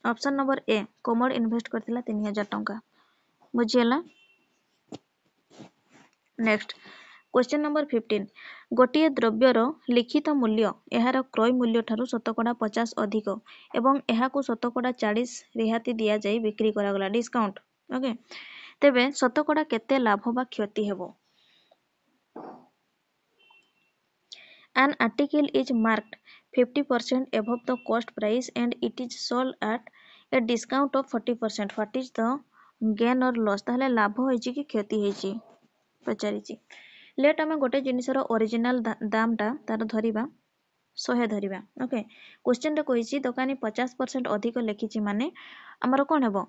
Speaker 1: ऑप्शन नंबर ए कोमोड इन्वेस्ट करथिला 3000 टंका बुझियला। नेक्स्ट क्वेश्चन नंबर 15 गोटिए द्रव्यर लिखित मूल्य एहार क्रय मूल्य ठारू शतकड़ा 50 अधिक एवं एहाकु शतकड़ा 40 रिहाती दिया जाई बिक्री करागला डिस्काउंट ओके तेबे शतकड़ा केते लाभ बा क्षति हेबो। An article is marked 50% above the cost price and it is sold at a discount of 40%. What is the gain or loss? ताहले लाभ होइछि कि क्षति होइछि पचारिछि। लेट आमे गोटे जिनिसर ओरिजिनल दामटा तार धरिबा 100 धरिबा ओके क्वेश्चन रे कहिछि दोकानी 50% अधिक लिखिछि माने हमर कोन हेबो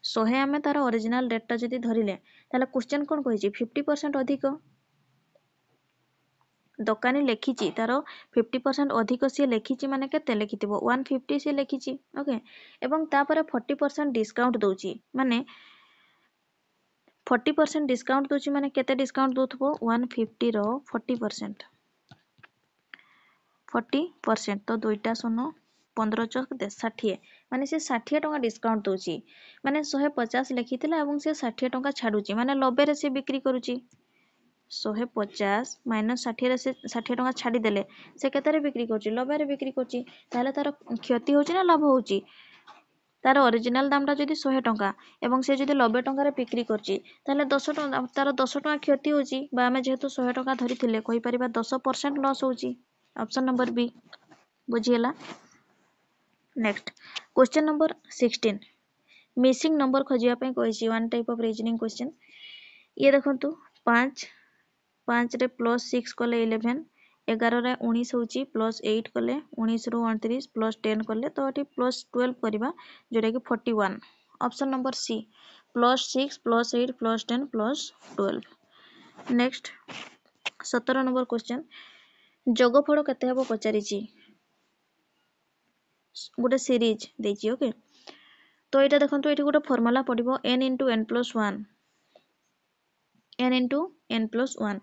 Speaker 1: 100 आमे तार ओरिजिनल रेटटा जदि धरिले ताले क्वेश्चन कोन कहिछि 50% अधिक दोकानी लेखिछि तार 50% अधिक सी लेखिछि माने केते लेखिथिबो 150 सी लेखिछि ओके एवं तापर 40% डिस्काउंट दोछि माने 40% डिस्काउंट दोछि माने केते डिस्काउंट दोथबो 150 रो 40% तो दुईटा शून्य 15 चौक 60 माने से 60 टका डिस्काउंट दोछि माने 150 लेखिथिला एवं से 60 टका छाडुछि माने 90 रे से बिक्री करूछि 150 माइनस 60 रे से 60 टका छाडी देले से केते बिक्री करछि 90 रे बिक्री करछि ताले तार क्षति होछि ना लाभ होछि तार ओरिजिनल दामटा जदि 100 टका एवं से जदि 90 टका रे बिक्री करछि ताले 10 टका तार 10 टका क्षति होछि बा हमें जेहेतु 100 टका धरिथिले कहि परिबा 10% लॉस होछि ऑप्शन नंबर बी बुझियला। Next question number 16 missing number खोजिया पय कहिछि one type of reasoning question ये देखंतु 5 रे प्लस 6 कले 11 11 रे 19 होची प्लस 8 कले 19 रु 29 प्लस 10 कले तो एटी प्लस 12 करबा जोटा कि 41 option number C plus 6 plus 8 plus 10 plus 12। Next 17 number question जोगफल केते हेबो पचारिछि गोटे सीरीज देछि ओके तो एटा देखंतु एटी गोटे formula पडिबो n * n + 1 n * n + 1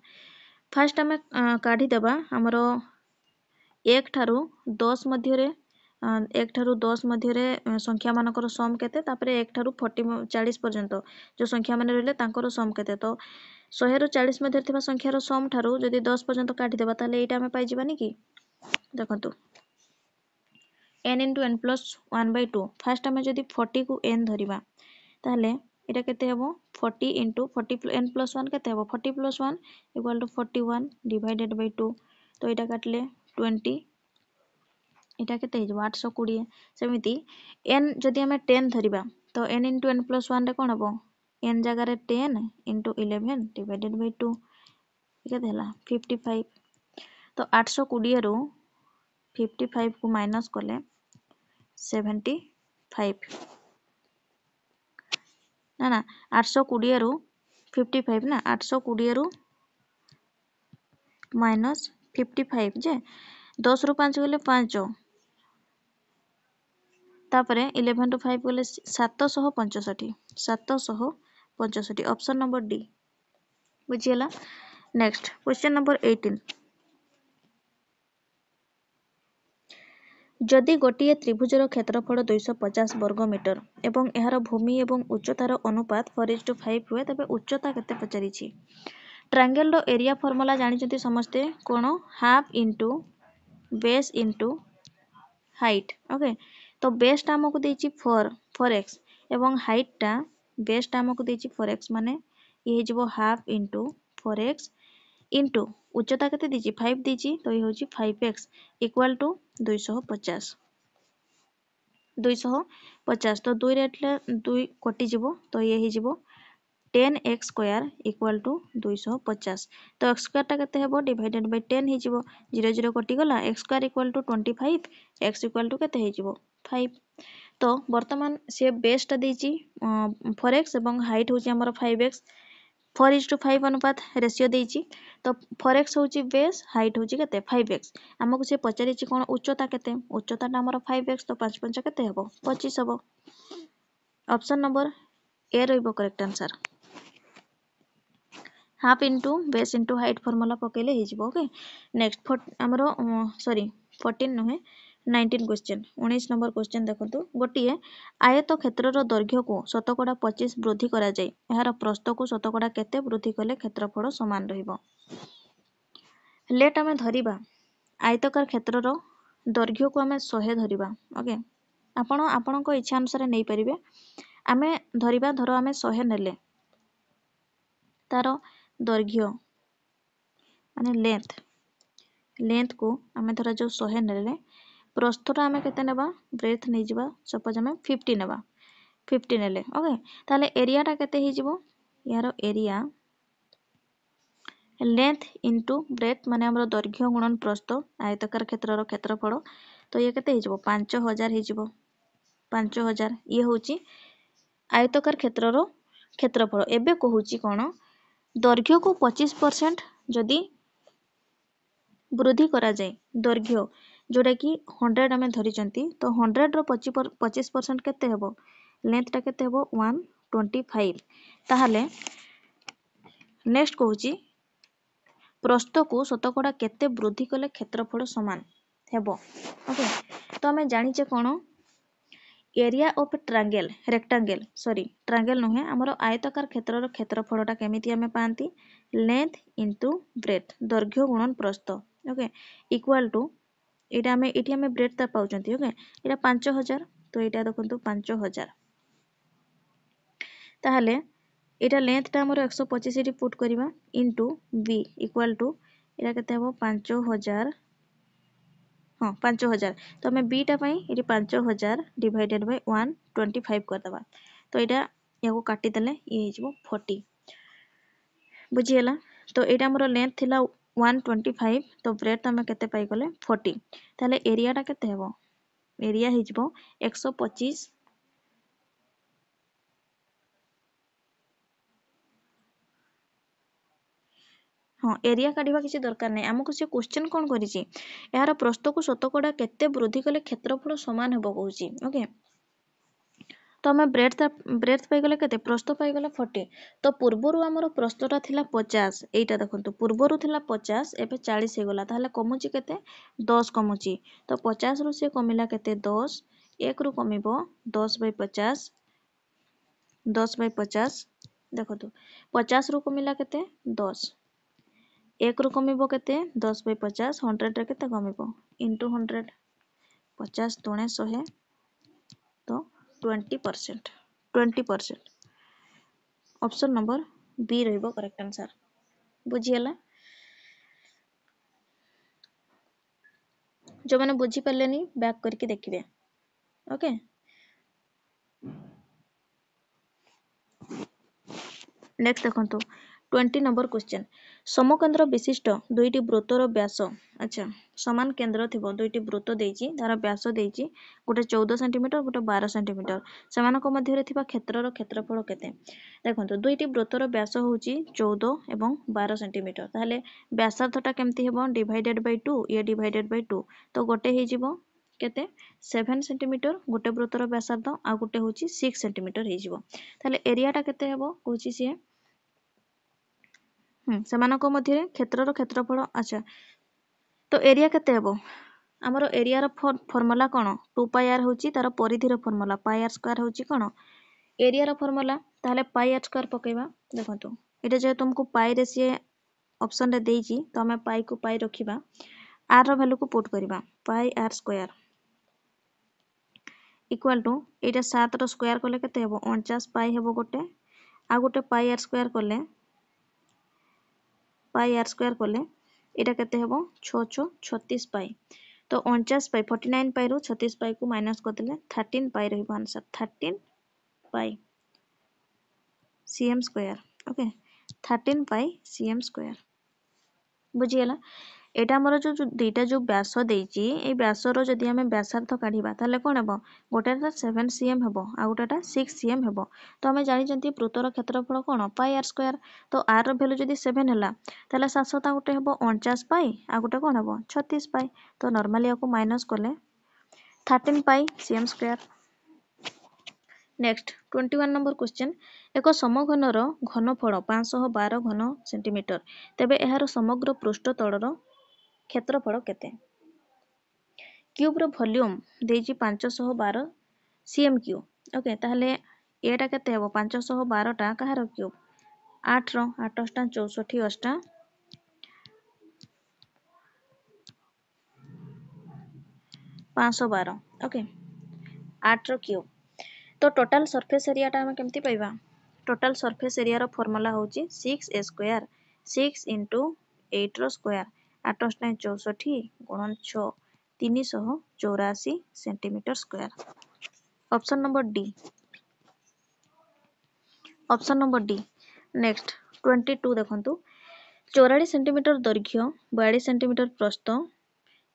Speaker 1: fast आमे काढी देबा हमरो 1 ठारू 10 मध्य रे 1 ठारू 10 मध्य रे संख्या मानकर सम केते तापरे 1 ठारू 40 पर्यंत जो संख्या माने रहले तांकर सम केते तो 100 रु 40 मध्य थिबा संख्यार सम ठारू जदि 10 पर्यंत काढी देबा ताले एटा आमे पाइ जिबानी कि देखंतु n * n + 1/2 फास्ट आमे जदि 40 को n धरिबा ताले एटा केते हेबो 40 * 40 n + 1 केते हेबो 40 + 1 = 41 डिवाइडेड बाय 2 तो एटा काटले 20 एटा केते हे 820 सेमिति n जदि हमें 10 धरिबा तो n * n + 1 रे कोन हेबो n जगह रे 10 * 11 डिवाइडेड बाय 2 केते हला 55 तो 820 रो 55 को माइनस करले 75 ना 820 रो 55 ना 820 रो माइनस 55 जे 10 रो 5 गले 5 तापरे 11 रो 5 गले 765 ऑप्शन नंबर डी बुझियला। नेक्स्ट क्वेश्चन नंबर 18 जदि गोटिए त्रिभुजर क्षेत्रफल 250 वर्ग मीटर एवं एहार भूमि एवं उच्चतार अनुपात 4:5 हुए तबे उच्चता केते पचारिछि ट्रायंगल रो एरिया फार्मूला जानिचंती समस्ते कोन half into base into height okay तो बेस टा हमको देछि 4x एवं हाइट टा बेस टा हमको देछि 4x माने ये जेबो हाफ इनटू 4x इनटू उच्चता केते देछि 5 देछि तो ये होछि 5x इक्वल टू 250 तो 2 रेटले 2 कटि जिवो तो ये ही जिवो 10x स्क्वायर इक्वल टू 250 तो x स्क्वायर टा केते हेबो डिवाइडेड बाय 10 ही जिवो 0 0 कटि गला x square equal to 25 x equal to केते ही जिवो 5 तो वर्तमान से बेस टा देछि 4x एवं हाइट होछि हमर 5x 4:5 अनुपात रेशियो देछि तो 4x होछि बेस हाइट होछि केते 5x हमकु से पचारिछि कोन उच्चता केते उच्चता ता हमर 5x तो 5 5 केते हेबो 25 हेबो ऑप्शन नंबर ए रहइबो correct answer half into base into height formula पकेले हे जिवो ओके नेक्स्ट हमरो सॉरी 14 नहे 19 क्वेश्चन 19 नंबर क्वेश्चन देखंतु गोटिए आयत क्षेत्रर दैर्घ्य को शतकड़ा 25 वृद्धि करा जाय एहार प्रस्थ को शतकड़ा केते वृद्धि कले क्षेत्रफल समान रहिबो। लेट आमे धरिबा आयतकार क्षेत्रर दैर्घ्य को आमे 100 धरिबा। ओके आपण आपणको इच्छा अनुसार नै परिबे। आमे धरिबा धरो आमे 100 नेले तार दैर्घ्य माने लेंथ को आमे धरा जो 100 नेले प्रस्थटा आमे केते नेबा ब्रेथ नै जिबा सपोज आमे 50 नेबा 50 नेले। ओके ताले एरियाटा केते ही जिवो यार एरिया लेंथ इनटू ब्रेथ माने हमरो दैर्घ्य गुणन प्रस्थ आयताकार क्षेत्रर क्षेत्रफल तो ये केते ही जिवो 5000 ही जिवो 5000 ये होची आयताकार क्षेत्रर क्षेत्रफल। एबे कहूची कोन दैर्घ्य को 25% जदि वृद्धि करा जाए दैर्घ्य जोटा कि 100 आमे धरिचंती तो 100 रो 25% केते हेबो लेंथटा केते हेबो 125 ताहाले नेक्स्ट कहूची प्रस्थ को शतकड़ा केते वृद्धि कले क्षेत्रफल समान हेबो। ओके तो आमे जानिचे कोन area of triangle rectangle triangle नुहे हमरो आयताकार क्षेत्रर क्षेत्रफलटा केमिति आमे पांती लेंथ इनटू ब्रेथ दैर्घ्य गुणन प्रस्थ। ओके इक्वल टू एटा आमे ब्रेथ ता पाउचंती। ओके एटा 5000 तो एटा देखंतु 5000 ताहाले एटा लेंथ ता हमरो 125 री पुट करिबा इनटू बी इक्वल टू एटा केते हेबो 5000 हां 5000 तो हमें बी टा पई एटी 5000 डिवाइडेड बाय 125 कर दबा तो एटा याको काटी देले ये हे जिवो 40 बुझियला। तो एटा हमरो लेंथ थिला 125 तो ब्रेथ हमें केते पाई गले 40 ताले एरिया टा केते हेबो एरिया हे जिवो 125 हाँ एरिया काढ़ा किसी दरकार नहीं आमको से क्वेश्चन कौन करिछि यार प्रस्थ को शतकड़ा केते वृद्धि कले क्षेत्रफल समान हेबो कहूछि। ओके तो हमें ब्रेथ पाई गले केते प्रस्थ पाई गले 40 तो पूर्वरु हमरो प्रस्थटा थिला 50 एटा देखंतु पूर्वरु थिला 50 एबे 40 हे गला ताहले कमुची केते 10 कमुची तो 50 रु से कमिला केते 10 1 रु कमिबो 10/50 10/50 देखंतु 50 रु कमिला केते 10 1 रु कमिबो केते 10/50 100 रे केते कमिबो इनटू 100 50 दुणे 100 तो 20% ऑप्शन नंबर बी रहइबो करेक्ट आंसर बुझियला। जो माने बुझी परलेनी बैक करके देखिबे। ओके नेक्स्ट देखंतु 20 नंबर क्वेश्चन समकेंद्र विशिष्ट दुईटी वृत्तर व्यास अच्छा समान केंद्र थिबो दुईटी वृत्त देइची तार व्यास देइची गोटे 14 सेंटीमीटर गोटे 12 सेंटीमीटर सेमानक मध्य रे थिबा क्षेत्रर क्षेत्रफल केते देखंतु दुईटी वृत्तर व्यास होची 14 एवं 12 सेंटीमीटर ताहले व्यासार्थटा केमती हेबो डिवाइडेड बाय 2 ये डिवाइडेड बाय 2 तो गोटे हे जिवो केते 7 सेंटीमीटर गोटे वृत्तर व्यासार्ध आ गोटे होची 6 सेंटीमीटर हे जिवो ताहले एरियाटा केते हेबो कहूची से सेमानक मध्य क्षेत्रर क्षेत्रफल अच्छा तो एरिया केते हेबो हमरो एरिया रो फार्मूला कोन 2 पाई आर होची तार परिधि रो फार्मूला पाई आर स्क्वायर होची कोन एरिया रो फार्मूला ताहले पाई आर स्क्वायर पकेबा देखंतु एटा जे तुमको पाई रे से ऑप्शन रे देइची तो हमें पाई को पाई रखिबा आर रो वैल्यू को पुट करिबा पाई R square equal to Etah 7 row square करले केते हेबो 49 पाई हेबो गोटे आ गोटे पाई आर स्क्वायर करले पाई आर स्क्वायर करले एटा केते हेबो 6 36 पाई तो 49 पाई 49 पाई रो 36 पाई को माइनस कर देले 13 पाई रहइबो आंसर 13 पाई cm स्क्वायर। ओके 13 पाई cm स्क्वायर बुझियला। एटा हमर जो दुईटा जो व्यास देइची ए व्यास रो जदी हमें व्यासार्थ काढिबा ताले कोन हेबो गोटेटा 7 cm हेबो आ गोटेटा 6 cm हेबो तो हमें जानि जंती वृत्तर क्षेत्रफल कोन पाई आर स्क्वायर तो आर रो वैल्यू जदी 7 हला ताले 700 ता गोटे हेबो 49 पाई आ गोटे कोन हेबो 36 पाई तो नॉर्मली याको माइनस करले 13 पाई cm square. Next 21 number question एक समघनर घनफल 512 घन सेंटीमीटर तेबे एहार समग्र पृष्ठ तलर क्षेत्रफल केते cube rho volume देजी 512 CM cube okay ताहले एटा केते हेबो 512 टा कहार क्यूब 8 रो 8 अष्टा 64 अष्टा 512 ओके 8 रो क्यूब तो टोटल सरफेस एरिया टा हम केमती पाइबा टोटल सरफेस एरिया रो फार्मूला होची 6a स्क्वायर 6 into 8 रो स्क्वायर 8 अष्टा 64 गुणन 6 384 centimetre square option number D option number D next 22 देखंतु 44 सेंटीमीटर दैर्घ्य 42 सेंटीमीटर प्रस्थ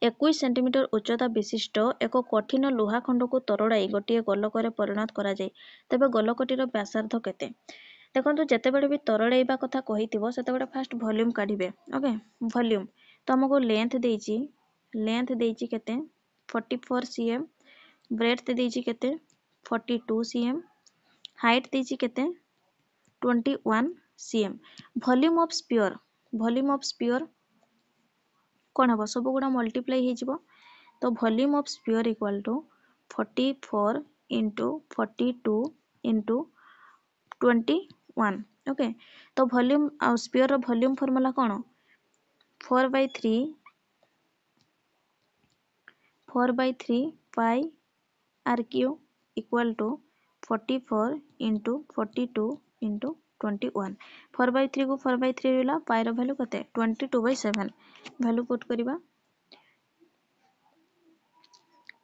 Speaker 1: 21 सेंटीमीटर उच्चता विशिष्ट एक कठिन लुहा खंड को तरड़ाई गोटे गोलक परिणत करा जाय तबे गोलकटीर व्यासार्ध केते देखंतु जेतेबेले भी तरड़ाइबा कथा कहिथिबो सेतेबेले फास्ट वॉल्यूम काढिबे ओके वॉल्यूम तो हमको लेंथ देइची केते 44 cm ब्रेड्थ देइची केते 42 cm हाइट देइची केते 21 cm वॉल्यूम ऑफ स्पीयर कौन हम सब गुड़ा मल्टीप्लाई हो तो volume of sphere equal to 44 into 42 into 21 okay तो वॉल्यूम स्पीयर वॉल्यूम फॉर्मूला कौन 4/3 pi R cube equal to 44 into 42 into 21 4/3 को 4/3 रहा पाई वैल्यू कते 22/7 वैल्यू पुट करवा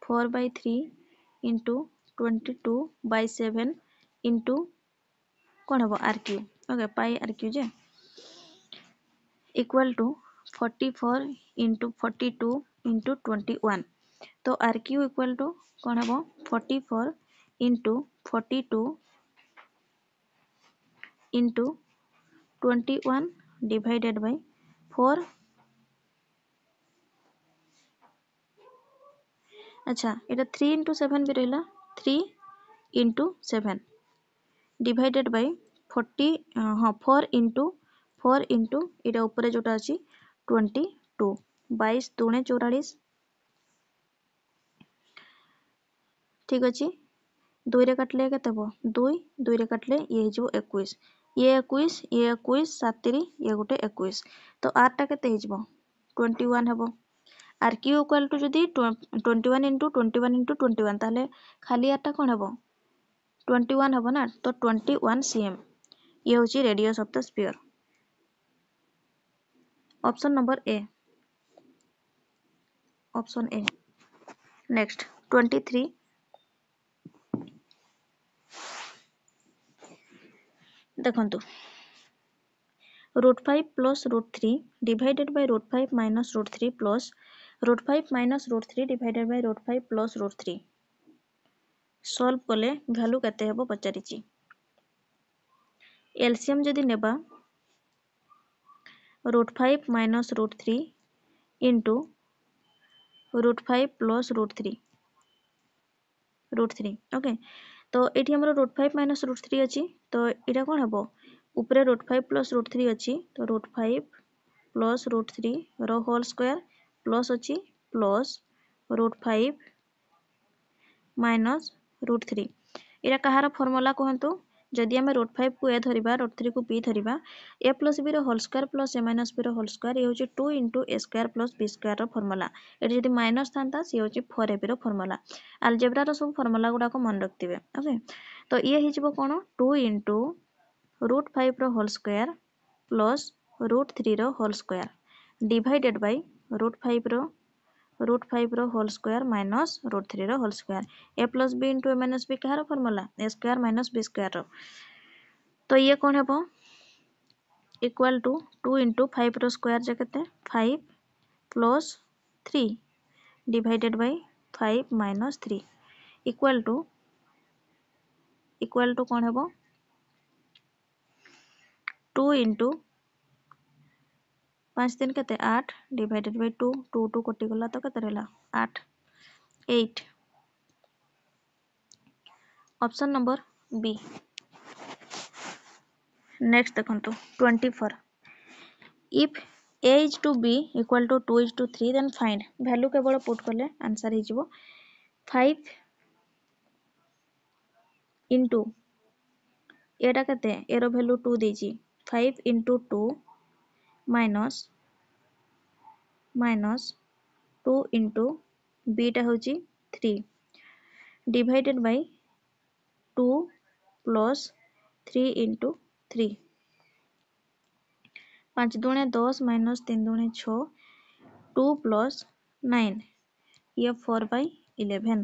Speaker 1: 4/3 इंटू 22/7 इंटू कौन हम R cube okay pi R cube जे equal to 44 into 42 into 21 तो आर क्यू इक्वल टू कौन हम 44 इंटू 42 इंटू 21 डिवाइडेड बाय 4 अच्छा এটা 3 into 7 भी रहा 3 into 7 डिवाइडेड बाय 40 हाँ 4 into इटा ऊपर जोटा अच्छी 22 22 दूने 44 ठीक अच्छे 2 रे काटले केते हबो 2 रे काटले ये हिजबो 21 ये 21 7 ये गोटे 21 तो आर टा केते हिजबो 21 हबो आर क्यू इक्वल टू जदी 21 into 21 into 21 ताले खाली आर टा कोन हबो 21 हबो ना तो 21 cm ये होची radius of the sphere option number A option A next 23 देखंतु √5 plus √3 divided by √5 minus √3 plus √5 minus √3 divided by √5 plus √3 solve कले वैल्यू केते हेबो पचारिची एलसीएम जदी नेबा √5 minus √3 into √5 plus √3 ओके तो एठी हमरो √5 minus √3 अछि तो इटा कोन हेबो ऊपर √5 plus √3 अछि तो √5 plus √3 रो होल स्क्वायर प्लस अछि प्लस √5 माइनस √3 इरा कहार फार्मूला कहंतु जदि हम √5 को ए धरिबा √3 को बी धरिबा a plus b रो whole square plus a minus b रो होल स्क्वायर ये होची 2 into a square plus b square रो फार्मूला एटी जदि माइनस थांता से होची 4ab रो फार्मूला अलजेब्रा रो सब फार्मूला गुडा को मन रखतिबे ओके तो ये हिजबो कोन 2 into √5 रो होल स्क्वायर प्लस √3 रो होल स्क्वायर डिवाइडेड बाय √5 रो होल स्क्वायर माइनस √3 रो whole square a plus b into a minus b कहार फार्मूला a square minus b square रो तो ये कौन हेबो इक्वल टू 2 into 5 रो स्क्वायर जे केते 5 plus 3 divided by 5 minus 3 equal to कौन हेबो 2 into 5 दिन केते 8 डिवाइडेड बाय 2 2 2 कटि गला तो केते रहला 8 8 ऑप्शन नंबर बी नेक्स्ट देखंतु 24 if a is to b equal to 2 is to 3 then find value केवल पुट कले आंसर हे जिवो 5 into एटा केते arrow value 2 देजी 5 into 2 minus 2 into b टा होची 3 divided by 2 plus 3 into 3 5 दूने 10 minus 3 दूने 6 2 plus 9 ये 4 by 11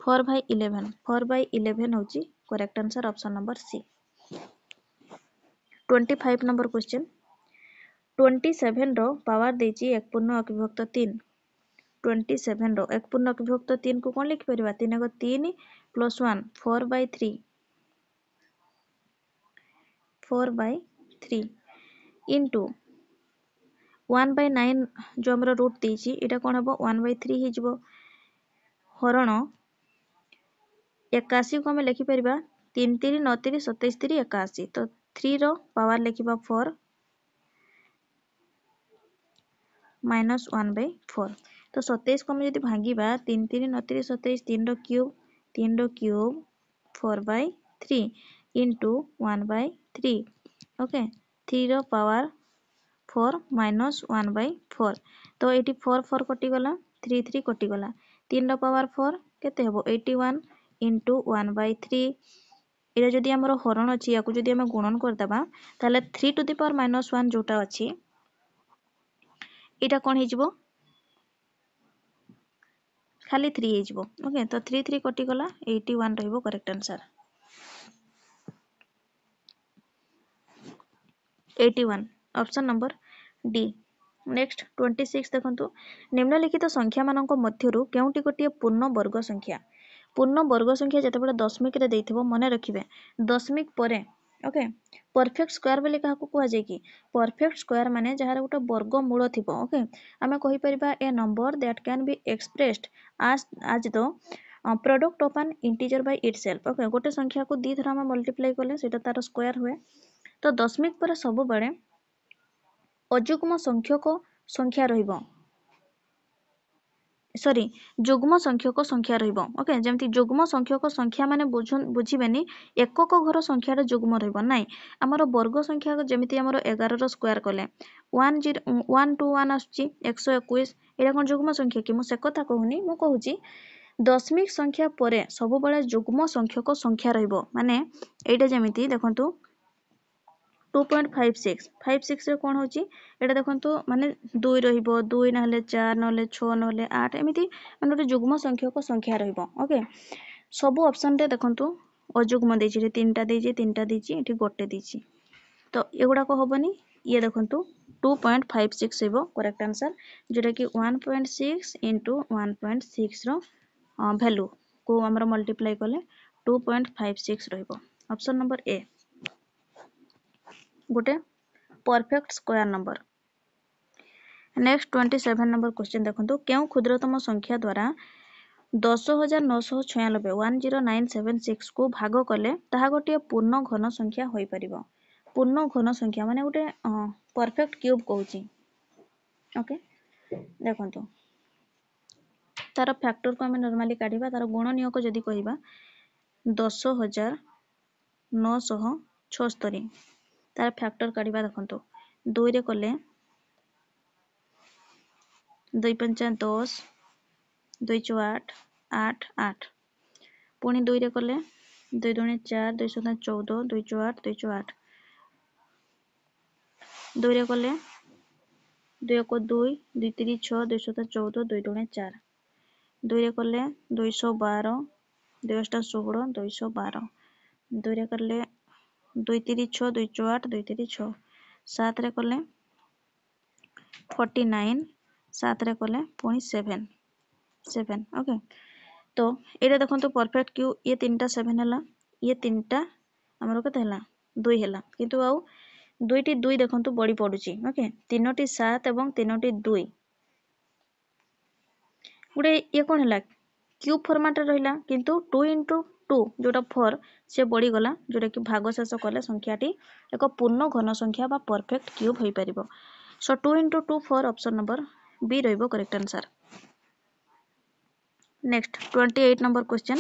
Speaker 1: 4 by 11 4 by 11 होची correct answer option number C 25 number question 27 रो power देची एक पूर्ण अविभक्त 3 27 रो एक पूर्ण अविभक्त 3 को कौन लिखि परिबा 3 को 3 plus 1 4 by 3 4 by 3 into 1 by 9 जो हमरा रूट देची एटा कोन हबो 1 by 3 हे जिवो हरण 81 को हम लिखि परिबा 3 3 9 3 27 3 81 तो 3 रो पावर लिखिबा 4 minus 1 by 4 तो 27 को हम यदि भांगीबा 3 3 9 3 27 3 रो cube 4 by 3 into 1 by 3 okay 3 रो पावर 4 minus 1 by 4 तो 4 4 कटि गला 3 3 कटि गला 3 रो पावर 4 केते हबो 81 into 1 by 3 एटा जदि हमरो हरण अछि याकू जदि हम गुणन कर दबा ताले 3 to the power minus 1 जोटा अछि एटा कोन हे जिवो खाली 3 हे जिवो ओके तो 3 3 कटि गला 81 रहइबो correct answer 81 option number D next 26 देखंतु निम्नलिखित संख्या मानक मध्यरु केउंटी गोटिए पूर्ण वर्ग संख्या जतेबेले दशमिक रे देइथिबो मने रखिबे दशमिक परे ओके परफेक्ट स्क्वायर बोली काहा को कुआ जाय कि परफेक्ट स्क्वायर माने जहार गोटे वर्ग मूल थिबो ओके आमे कहि परिबा a number that can be expressed as the product of an integer by itself okay गोटे संख्या को दी थरा हम मल्टीप्लाई करले सेटा तार स्क्वायर हुए तो दशमिक पर सब बड़े अजुग्म संख्यक संख्या रहिबो सॉरी जुग्म संख्यक संख्या रहिबो ओके जेमति जुग्म संख्यक संख्या माने बुझिबेनी एकक घर संख्यार जुग्म रहिबो नाइ हमर वर्ग संख्या जेमति हमर 11 रो स्क्वायर करले 121 आछि 121 एटा कोन जुग्म संख्या कि मु से कथा कहूनी मु कहूची दशमिक संख्या परे सब बळे जुग्म संख्यक संख्या रहिबो माने एटा जेमति देखंतु 2.56 56 रे कोन होची एटा देखंतु माने 2 रहिबो 2 नहले 4 नहले 6 नहले 8 एमिति माने गोटे जुग्म संख्यक संख्या रहिबो ओके सब ऑप्शन रे देखंतु अजुग्म देछि रे तीनटा देछि एठी गोटे देछि तो एगुडा को होबनी ये देखंतु 2.56 हेबो करेक्ट आंसर जेटा कि 1.6 into 1.6 रो वैल्यू को हमर मल्टीप्लाई करले 2.56 रहिबो ऑप्शन नंबर ए गोटे perfect square number next 27 number question देखंतु केउ क्षुद्रतम संख्या द्वारा 10,996 10976 को भाग कले ताहा गोटे पूर्ण घन संख्या होई परिबो पूर्ण घन संख्या माने गोटे परफेक्ट क्यूब कहूची ओके देखंतु तार फैक्टर को हम नॉर्मली काढिबा तार गुणनीय को जदी कहिबा 10,976 तार फैक्टर काढिबा देखंतु 2 रे कले 2 5 10 2 4 8 8 पुणी 2 रे कले 2 2 4 2 7 14 2 8 2 8 2 रे कले 2 को 2 2 3 6 2 7 14 2 2 4 2 रे कले 212 2 8 16 212 2 रे कले 2 3 6 2 8 2 3 6 7 रे कले 49 7 रे कले पुणी 7 7 ओके तो एटा देखंतु परफेक्ट क्यू ये तीनटा 7 हला ये तीनटा हमरो कते हला 2 हला किंतु आउ दुईटी 2 देखंतु बड़ी पडुची ओके तीनोटी 7 एवं तीनोटी 2 गुडे ये कोन हला क्यूब फॉर्मेट रे रहिला किंतु 2 into 2 जोटा 4 से बड़ी गला जोटा कि भाग शेष कले संख्याटी एक पूर्ण घन संख्या बा परफेक्ट क्यूब होई परिबो सो 2 into 2 4 ऑप्शन नंबर बी रहिबो correct answer. Next 28 number question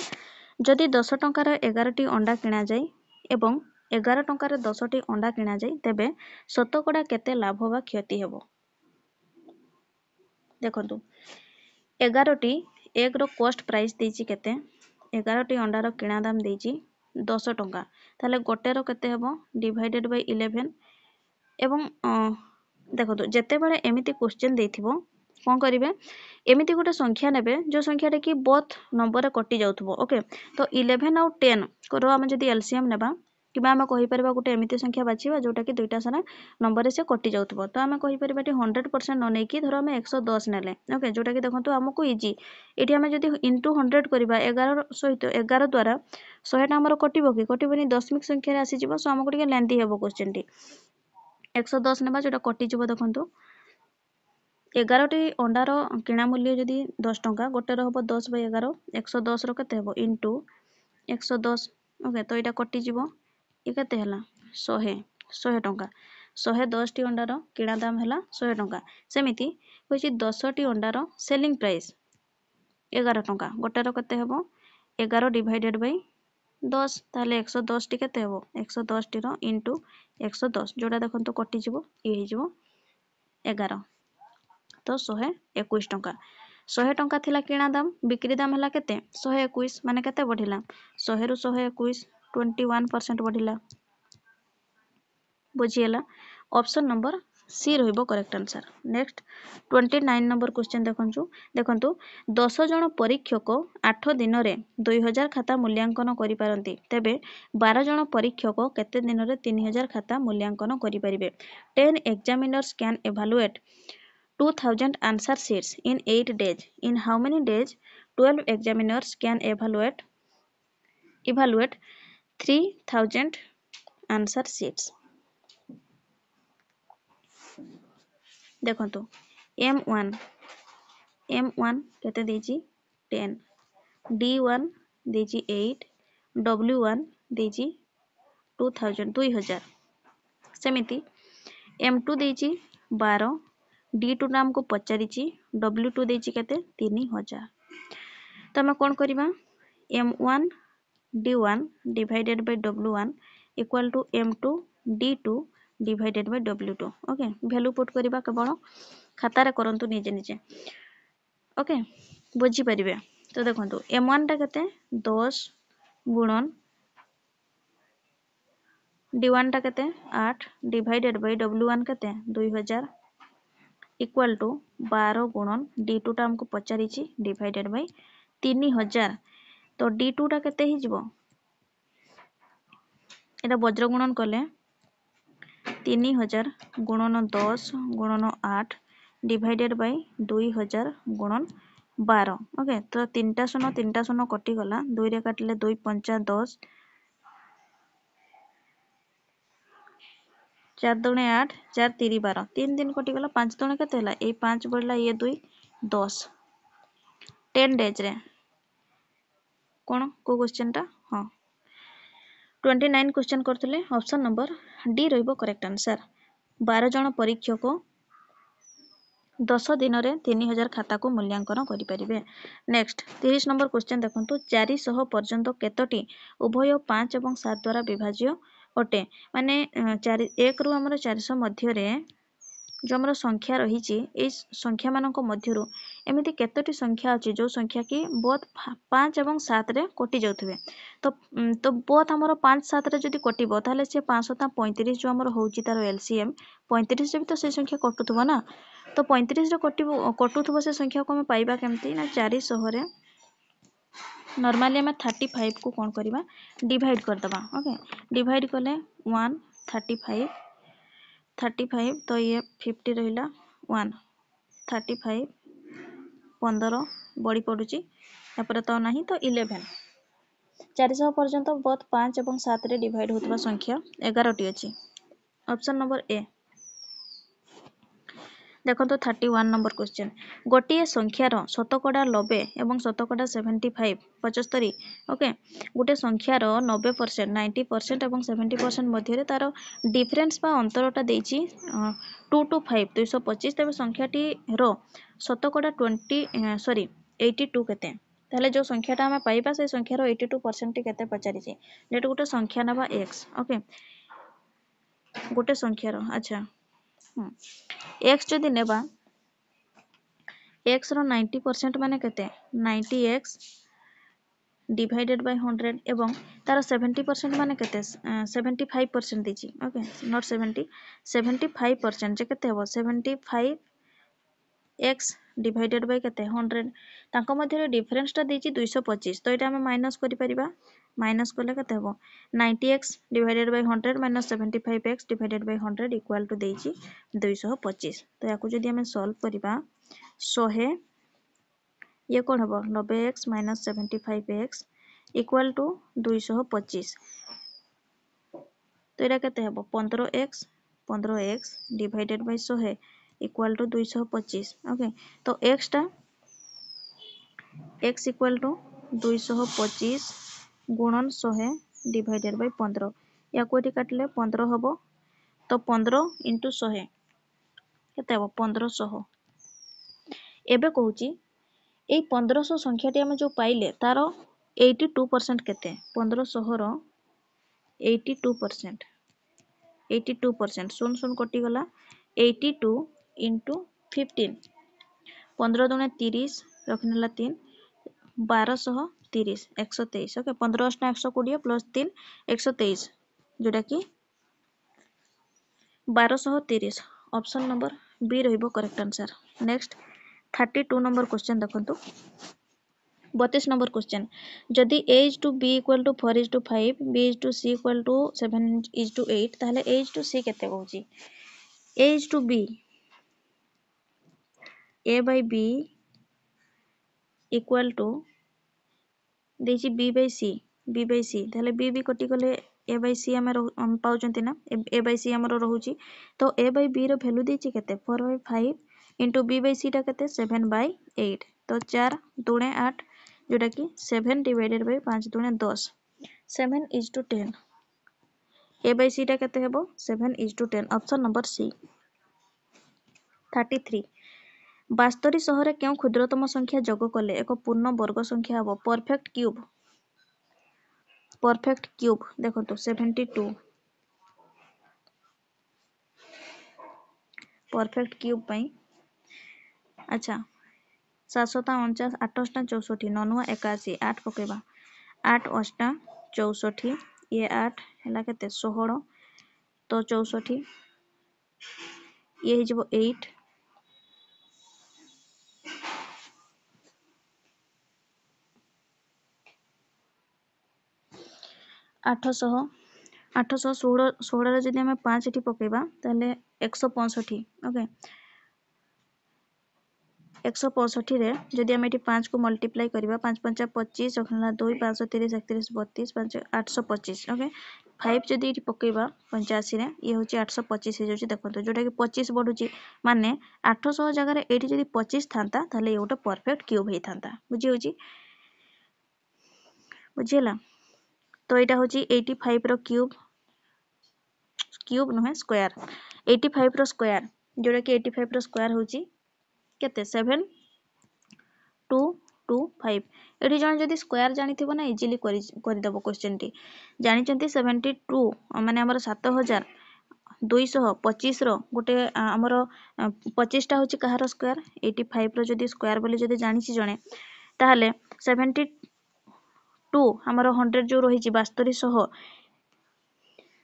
Speaker 1: जदि 10 टंकार 11टी अंडा किणा जाय एवं 11 टंकार 10टी अंडा किणा जाय तेबे शतकड़ा केते लाभ बा क्षति हेबो। देखंतु 11टी एग रो कॉस्ट प्राइस देछि केते 11टी अंडार किणा दाम देछि 10 टंका ताले गोटे रो केते हेबो डिवाइडेड बाय 11 एवं देखो जेते बेले एमिति क्वेश्चन देथिबो कोन करिवे एमिति गोटे संख्या नेबे जो संख्याटा कि बोथ नंबर रे कटि जाउथबो। ओके तो 11 और 10 करो हम जदि एलसीएम नेबा किबा हम कहि परबा गोटे एमिति संख्या बाछिबा जोटा कि दुईटा सारा नंबर रे से कटि जाउथबो तो हम कहि परबा 100% न नै कि धरो हम 110 नेले। ओके जोटा कि देखंतु हमकु इजी एठी हम जदि इनटू 100 करबा 11 सहित 11 द्वारा 100 टा हमर कटिबो कि कटिबोनी दशमिक संख्या रे आसी जिवो सो हमकु टिके लेंथी हेबो क्वेश्चन टी 110 नेबा जोटा कटि जिवो देखंतु 11टी अंडार किणा मूल्य जदि 10 टंका गोटे हम 10 बाय 11 110 रो केते हेबो इनटू 110। ओके तो एटा कटि जिवो ये केते हला 100 टंका 110 टी अंडार किणा दाम हला 100 टंका सेमिति होछि 10 टी अंडार सेलिंग प्राइस 11 टंका गोटे रो केते हेबो 11 डिवाइडेड बाय 10 ताले 110 टी केते हेबो 110 टी रो इनटू 110 जोटा देखंतु कटि जिवो ये हे जिवो 11 तो 121 टंका 100 टंका थिला किणा दाम बिक्री दाम हला केते 121 माने केते बढ़िला 100 रु 121 21% बढ़िला बुझियला ऑप्शन नंबर सी रहिबो correct answer. Next 29 number question देखंतु 10 जन परीक्षक 8 दिन रे 2000 खाता मूल्यांकन करि पारंती तेबे 12 जन परीक्षक केते दिन रे 3000 खाता मूल्यांकन करि परिबे। 10 examiners can evaluate 2000 answer sheets in 8 days. In how many days 12 examiners can evaluate 3000 answer sheets? देखंतु M1 केते देजी 10 D1 देजी 8 W1 देजी 2000 सेमिति M2 देजी 12 D2 नाम को पचारिची W2 देजी केते 3000 तो हम कौन करिबा M1 D1 divided by W1 equal to M2 D2 divided by W2। Okay value put करिबा केवल खाता रे करंतु निजे निजे। ओके बुझी परिबे तो देखंतु M1 टा केते 10 गुणन D1 टा केते 8 डिवाइडेड बाय W1 केते 2000 इक्वल टू 12 गुणन D2 टा हमको पचारिची डिवाइडेड बाय 3000 तो D2 टा केते ही जिवो एटा वज्र गुणन कले 3000 गुणन 10 गुणन 8 डिवाइडेड बाय 2000 गुणन 12। ओके तो 3टा शून्य कटि गला 2 रे काटले 2 5 10 4 दूने 8 4 3 12 3 दिन कटि गला 5 दूने केते हला ए 5 बढ़ला ये 2 10 10 डेज रे कोन को क्वेश्चन टा हां 29 क्वेश्चन करथले ऑप्शन नंबर डी रहिबो करेक्ट आंसर। 12 जन परीक्षक 10 दिन रे 3000 खाता को मूल्यांकन करि परिबे। नेक्स्ट 30 नंबर क्वेश्चन देखंतु 400 पर्यंत केतोटी उभय 5 एवं 7 द्वारा विभाज्य अटे माने 1 रु हमर 400 मध्य रे जो हमर संख्या रही छि ए संख्या मानक मध्यरु एमिति केतोटी संख्या अछि जो संख्या की बोथ 5 एवं 7 रे कटि जाउथबे तो बोथ हमर 5 7 रे जदी कटिबो ताले से 535 जो हमर होउची तार एलसीएम 35 रे भी तो से संख्या कटुथबो ना तो 35 रे कटुथबो से संख्या को हम पाइबा केमती ना 400 रे नॉर्मली हम 35 को कोन करबा डिवाइड कर दबा। ओके डिवाइड करले 1 35 तो ये 50 रहिला 1 35 15 बड़ी पडुची तापर तो नाही तो 11 400 पर्यंत बोथ 5 एवं 7 रे डिवाइड होतबा संख्या 11 टी अछि ऑप्शन नंबर ए। देखो तो 31 नंबर क्वेश्चन गोटे संख्यार शतकड़ा 90 एवं शतकड़ा 75 75 ओके गोटे संख्यार 90% 90% एवं 70% मध्य तार डिफरेन्स बा अंतरटा देछि 2 to 5 225 तेज संख्याटी रो शतकड़ा 82 केते ताहले जो संख्याटा आमे पाइबा से संख्यार 82% केते पचारि जेट गोटे संख्या नबा x ओके गोटे संख्यार अच्छा x जदि नेबा x रो 90% माने केते 90x डिवाइडेड बाय 100 एवं तार 70% माने केते 75% दीची ओके नॉट 70 75% जे केते हो 75 x डिवाइडेड बाय केते 100 तांको मध्ये डिफरेंस ता दीची 225 तो एटा हम माइनस करि परिबा माइनस करले केते हो 90x divided by 100 minus 75x divided by 100 equal to देची 225 तो याकू जदि हम सॉल्व करिबा 100 ये कौन हम 90x minus 75x equal to 225 तो यहाँ केते हम 15x divided by 100 equal to 225 okay तो x इक्वल टू 225 गुणन 100 डिवाइडेड बाय 15 या को काटले 15 हम तो 15 इंटू 100 केते हम 1500 एबे कहूची ए 1500 संख्याटी आमे जो पाइले तार 82% केते 1500 रो 82% सुन सुन कटि गला 82 इंटू 15 15 दुने 30 रखनेला 3 1230 123 ओके 15 अष्टा 120 प्लस 3 123 जोटा कि 1230 ऑप्शन नंबर बी रहिबो correct answer next 32 number question देखंतु 32 नंबर क्वेश्चन जदि a is to b equal to 4 is to 5 b is to c equal to 7 is to 8 ताहले a is to c केते होची a is to b a by b equal to देची b by c ताहले b भी कटि गले a by c हम पाउचंती ना a by c हमरो रहूची तो a by b रो वैल्यू देची केते 4 by 5 into b by c टा केते 7 by 8 तो 4 दुणे 8 जोटा कि 7 divided by 5 दुणे 10 7 is to 10 a by c टा केते हेबो 7 is to 10 option number C 33 72 सहरे क्यों क्षुद्रतम संख्या जोग कले एक पूर्ण वर्ग संख्या हबो परफेक्ट क्यूब देखो 72 परफेक्ट क्यूब पाई अच्छा 749 8 अष्टा 64 9 81 8 पकेबा 8 अष्टा 64 ये 8 हैला केते 16 तो 64 ये हिजबो 8 816 रे जदि हमें 5 एठी पकेबा ताले 165 ओके 165 रे जदि हम एठी 5 को मल्टीप्लाई करिबा 5 5 25 रखनला 2 530 31 32 5 825 ओके 5 जदि एठी पकेबा 85 रे ये होची 825 हे जोची देखंतो जोटा कि 25 बढ़ुची माने 800 जगह रे एठी जदि 25 थांता ताले ये गोटे परफेक्ट क्यूब हे थांता बुझी बुझिला तो एटा होची 85 रो क्यूब नुहे स्क्वायर 85 रो स्क्वायर जोटा कि 85 रो स्क्वायर होची केते 7225 एठी जण जदि स्क्वायर जानिथिबो ना इजीली करि दबो क्वेश्चन टी जानिचंती 72 माने हमर 7225 रो गोटे हमर 25 टा होची कहार स्क्वायर 85 रो जदि स्क्वायर बोली जदि जानिछि जणे ताहले 72 हमर 100 जो रहिछि 7200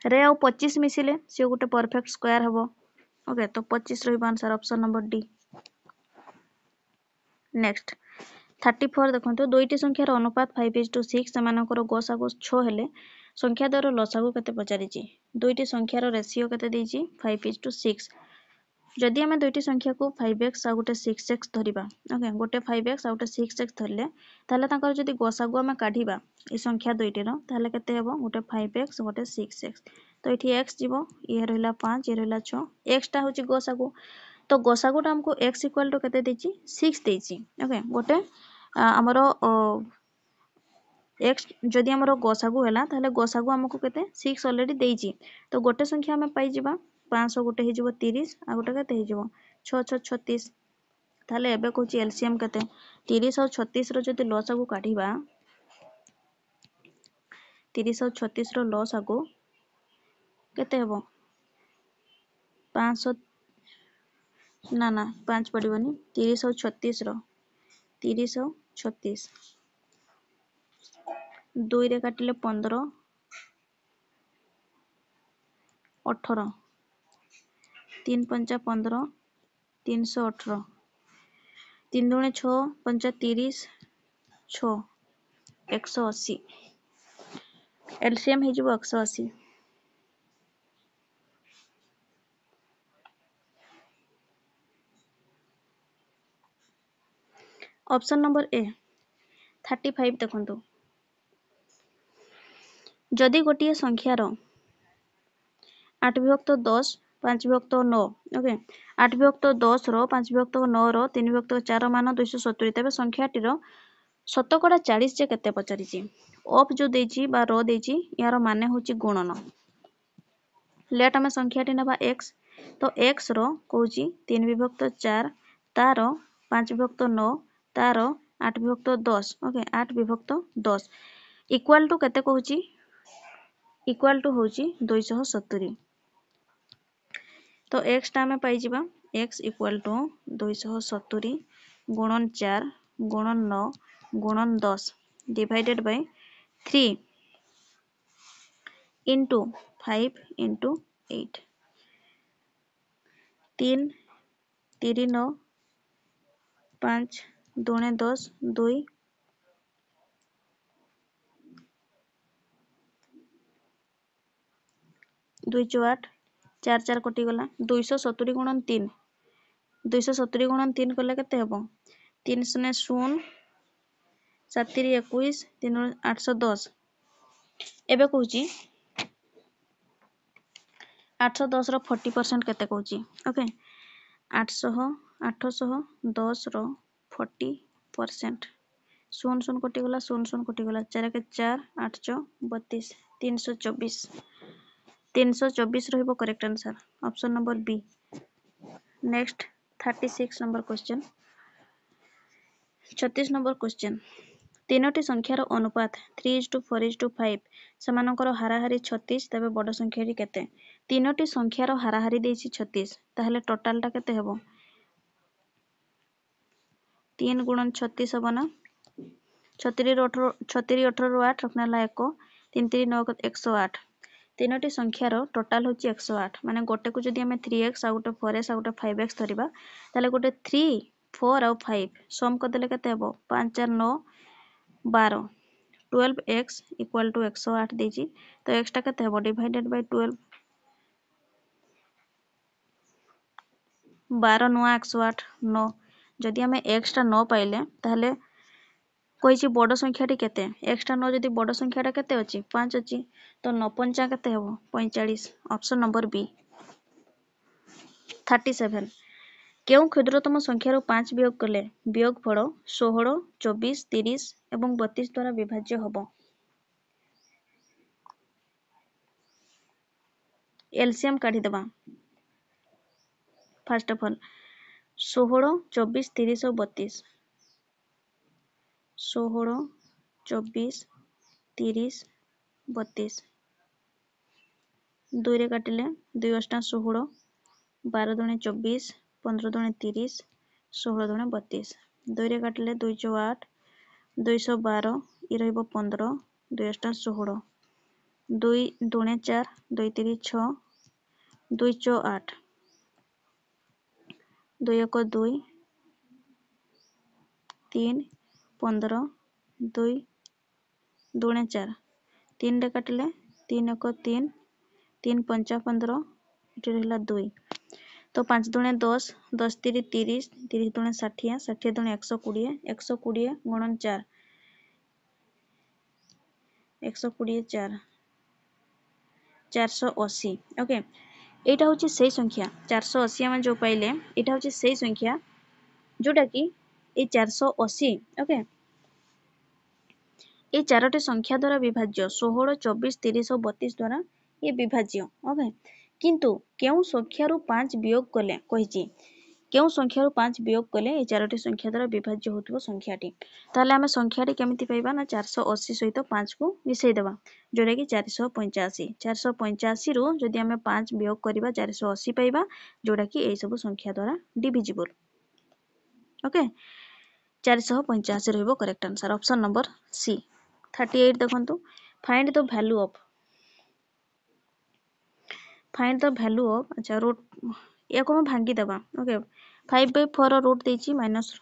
Speaker 1: रे आ 25 मिसिले से गोटे परफेक्ट स्क्वायर हबो ओके तो 25 रहिबो answer option number D next 34 देखंतो दुईटी संख्यार अनुपात 5:6 सेमानकर गसागु 6 हेले संख्या द्वारा लसागु केते पचारिछि दुईटी संख्यार रेशियो केते देछि 5:6 जदि हमें दुईटी संख्या को 5x आ गोटे 6x धरिबा ओके गोटे 5x आ गोटे 6x धरले ताले तांकर जदि गसागु हम काढिबा ई संख्या दुईटी रो ताले केते हेबो गोटे 5x गोटे 6x तो एठी x जीवो ये रहला 5 ये रहला 6 x टा होची गसागु तो गसागुटा हमको x इक्वल टू केते देछि 6 देछि ओके गोटे हमरो x जदि हमरो गसागु हैला ताले गसागु हमको केते 6 ऑलरेडी देछि तो गोटे संख्या हमें पाई जिबा 500 गोटे हे जिवो 30 आ गोटे केते हे जिवो 6 6 36 ताले एबे कहूची एलसीएम केते 30 और 36 रो जदि लसागु काढिबा 30 और 36 रो लसागु केते हेबो 500 ना ना 5 पड़िबनी 30 और 36 रो 30 और 36 2 रे काटिले 15 18 3 पंचा 15 318 3 दूने 6 पंचा 30 6 180 एलसीएम हे जिवो 180 ऑप्शन नंबर ए 35 देखंतु जदि गोटिए संख्यार 8 विभक्त 10 5 विभक्त 9 ओके 8 विभक्त 10 रो 5 विभक्त 9 रो 3 विभक्त 4 मान 270 तबे संख्याटीर शतकड़ा 40 जे केते पचारिछि ऑफ जो देछि बा रो देछि यार माने होछि गुणन लेट हमें संख्याटी नबा x तो x रो कहूछि 3 विभक्त 4 तार 5 विभक्त 9 तार 8 विभक्त 10 ओके 8 विभक्त 10 इक्वल टू केते कहूछि इक्वल टू होछि 270 तो x टा हमें पाई जिबा x इक्वल टू 270 गुणन 4 गुणन 9 गुणन 10 डिवाइडेड बाय 3 into 5 into 8 3 3 9 5 दूने 10 2 2 चो 8 4 4 कटि गला 270 गुणन 3 270 गुणन 3 कले केते हेबो 3 शून्य 0 7 3 21 3 810 एबे कहूची 810 रो 40% केते कहूची ओके 800 810 रो 40% 0 0 कटि गला 0 0 कटि गला 4 के 4 8 32 324 324 रहिबो correct answer option number B next 36 number question 36 number question तीनोटी संख्यार अनुपात 3:4:5 सेमानकर हाराहारी 36 तबे बड़ संख्याटी केते तीनोटी संख्यार हाराहारी देछि 36 ताहले टोटलटा केते हेबो 3 गुणन 36 हबो ना 36 18 रो 8 रखनाला 1 3 3 9 108 तीनोटी संख्यार टोटाल होची 108 माने गोटे को जदि हमें 3x आ गोटे 4x आ गोटे 5x धरिबा ताले गोटे 3 4 और 5 सम कर देले केते हेबो 5 4 9 12 12x इक्वल टू 108 देछि तो x टा केते हेबो डिवाइडेड बाय 12 12 9 108 9 जदि हमें x टा 9 पाइले ताले कहिछि बड़ संख्याटी केते x टा 9 जदि बड़ संख्याटा केते अछि 5 अछि तो 9 पंचा केते हेबो 45 ऑप्शन नंबर बी 37 केउ क्षुद्रतम संख्यारो 5 वियोग कले वियोगफल 16 24 30 एवं 32 द्वारा विभाज्य हबो एलसीएम काढी देबा फर्स्ट ऑफ ऑल 16 24 30 और 32 16 24 30 32 2 रे काटिले 2 8 16 12 दूने 24 15 दूने 30 16 दूने 32 2 रे काटिले 2 चो 8 212 इ रहइबो 15 2 8 16 2 दूने 4 2 3 6 2 चो 8 2 1 2 3 15 2 दूने 4 3 रे काटिले 3 1 3 3 पंचा 15 इटी रहला 2 तो 5 दूने 10 10 3 30 30 दूने 60 60 दूने 120 120 गुणन 4 120 4 480 ओके एटा हूँ से संख्या 480 आम जो पाइले यहाँ हूँ से संख्या जोटा कि ये 480 ओके ये चारोटी संख्या द्वारा विभाज्य 16 24 30 और 32 द्वारा ये विभाज्य ओके किंतु केउ संख्यारु 5 वियोग कले कहिछि केउ संख्यारु 5 वियोग कले ये चारोटी संख्या द्वारा विभाज्य होतबो संख्याटी ताले आमे संख्याटी केमिति पाइबा ना 480 सहित 5 को मिसई देबा जोटा कि 485 485 रु जदि आमे 5 वियोग करिबा 480 पाइबा जोटा कि एई सब संख्या द्वारा डिविजिबल ओके 485 रहइबो correct answer option number C 38 देखंतु फाइंड द वैल्यू ऑफ अच्छा रूट या को हम भांगी दबा ओके 5/4 रूट देछि माइनस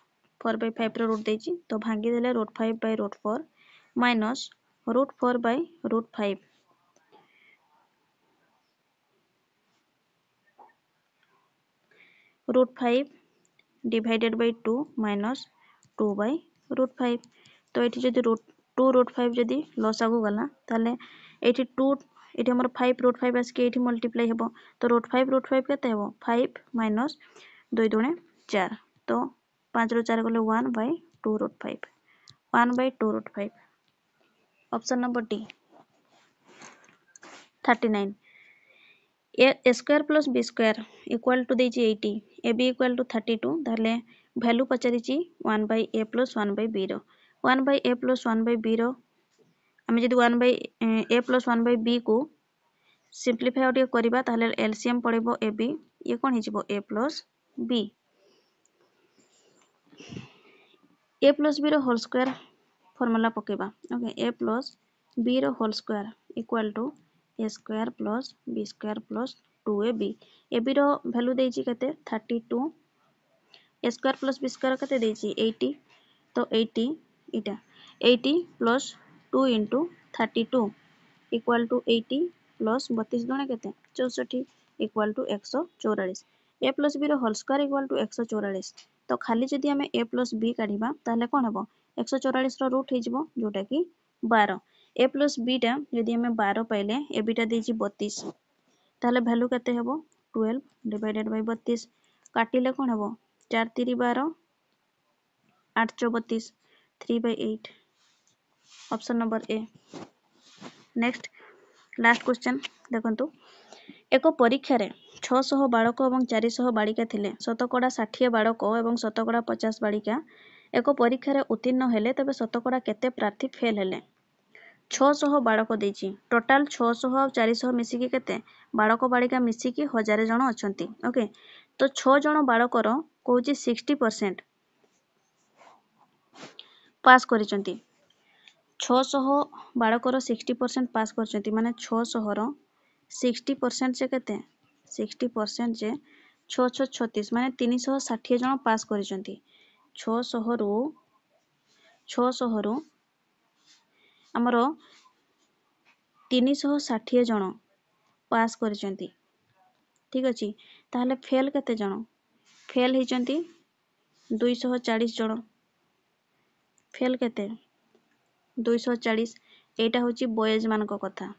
Speaker 1: 4/5 रो रूट देछि तो भांगी देले √5/√4 माइनस √4/√5 √5 डिवाइडेड बाय 2 माइनस 2/√5 तो एठी जदि 2√5 जदि लसागु गला ताले एठी 2 एठी हमर 5√5 आसके एठी मल्टीप्लाई हेबो तो √5 केते हेबो 5 माइनस 2 दुणे 4 तो 5 रो 4 गले 1/2√5 1/2√5 option number D 39 A square plus B square equal to देछि 80 ए बी इक्वल टू 32 ताले वैल्यू पचारिछि 1/a प्लस 1/b रो 1/a प्लस 1/b रो आमे जदि 1/a प्लस 1/b को सिंप्लीफाई आउट करिबा ताले एलसीएम पड़ेबो ए बी ये कोन हिजिबो a plus b a plus b रो होल स्क्वायर फार्मूला पकेबा ओके a प्लस b रो whole square equal to a square plus b square plus 2ab ab रो वैल्यू देछि कते 32 a square plus b square कते देछि 80 तो 80 इटा 80 plus 2 into 32 equal to 80 plus 32 दुणे केते 64 equal to 144 a plus b रो होल स्क्वायर इक्वल टू 144 तो खाली जदि हमें a प्लस b काढिबा ताले कोन हबो 144 रो रूट हिजबो जोटा कि 12 a प्लस b टा जदि हमें 12 पाइले a b टा देछि 32 ताले वैल्यू केते हेबो 12 डिवाइडेड बाय 32 काटिले कोन हेबो 4 3 12 8 32 3/8 option number A next last question देखंतु एक परीक्षा रे 600 बालक और 400 बालिका थिले शतकड़ा 60 बालक और शतकड़ा 50 बालिका एक परीक्षा रे उत्तीर्ण हेले तबे शतकड़ा केते प्रार्थी फेल हेले 600 बालक देछि टोटल 600 और 400 मिसिकी केते बालक बालिका मिसिकी 1000 जण अछंती ओके तो 6 जण बालकर कहूची 60% पास करिसंती 600 बालकर 60% पास करचंती माने 600 रो 60% से केते 60% जे 6 36 माने 360 जण पास करिसंती 600 रो हमरो 360 जण पास करिसंती ठीक अछि ताहले फेल केते जण फेल हिचंती 240 जण फेल केते 240 एटा होची बॉयज मानक कथा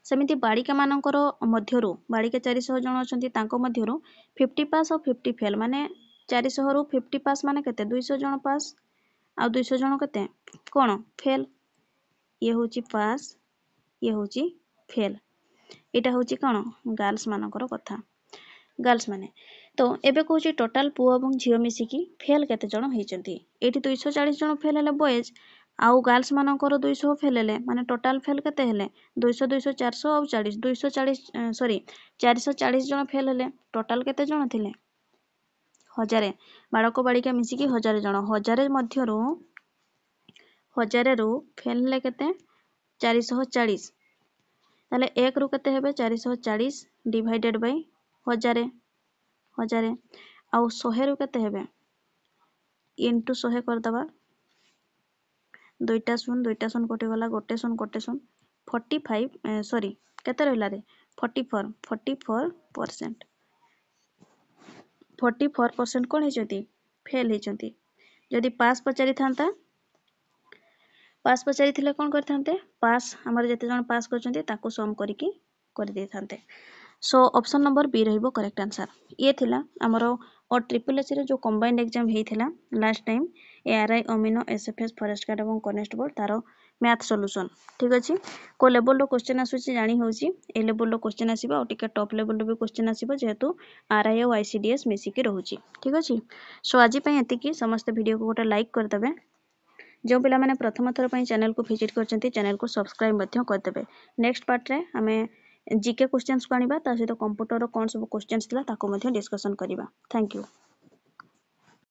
Speaker 1: सेमिति बालिका मानकर मध्यरु बालिका 400 जण अछंती तांको मध्यरु 50 पास और 50 फेल माने 400 रु 50 पास माने केते 200 जण पास आ 200 जण केते कोन फेल ये होची पास ये होची फेल एटा होची कोन गर्ल्स मानकर कथा गर्ल्स माने तो एबे कहूची टोटल पुओ एवं झियो मिसिकी फेल केते जण हेचंती एठी 240 जण फेल हेले बॉयज आउ गर्ल्स मानकर 200 फेल हेले माने टोटल फेल केते हेले 200 200 400 और 40 240 सॉरी 440 जण फेल हेले टोटल केते जण थिले 1000 बालक बालिका मिसिकी 1000 जण 1000 मध्यरु 1000 रु फेल हेले केते 440 ताले 1 रु केते हेबे 440 डिवाइडेड बाय 1000 आउ 100 रु केते हेबे इनटू 100 कर दबा दुईटा शून कटि गला गोटे शून 45 सॉरी केते रहला रे 44% 44% कोन हेचंती फेल हेचंती जदि पास पचारि थांता पास पचारि थिले कोन करथांते पास हमर जते जण पास करचंती ताको सम करिकी कर दे थांते सो ऑप्शन नंबर बी रहिबो करेक्ट आंसर। ये थिला हमरो और ट्रिपल एस रे जो कंबाइंड एग्जाम हेइथिला लास्ट टाइम एआरआई अमीनो एसएफएस फॉरेस्ट गार्ड एवं कनेस्टेबल तारो मैथ सॉल्यूशन ठीक अछि। को लेवल रो क्वेश्चन आसुची जानी होउची ए लेवल रो क्वेश्चन आसीबा और टिके टॉप लेवल रो भी क्वेश्चन आसीबा जेहेतु आरआई और आईसीडीएस मिसी के रहूची ठीक अछि। सो आज पय एति की समस्त वीडियो को गोटे लाइक कर देबे। जो पिला माने प्रथम थर पय चैनल को विजिट करचंती चैनल को सब्सक्राइब मध्य कर देबे। नेक्स्ट पार्ट रे हमें जीके क्वेश्चंस को आनिबा ता सहित कंप्यूटर रो कोन सब क्वेश्चंस थिला ताको मध्य डिस्कशन करिबा। Thank you.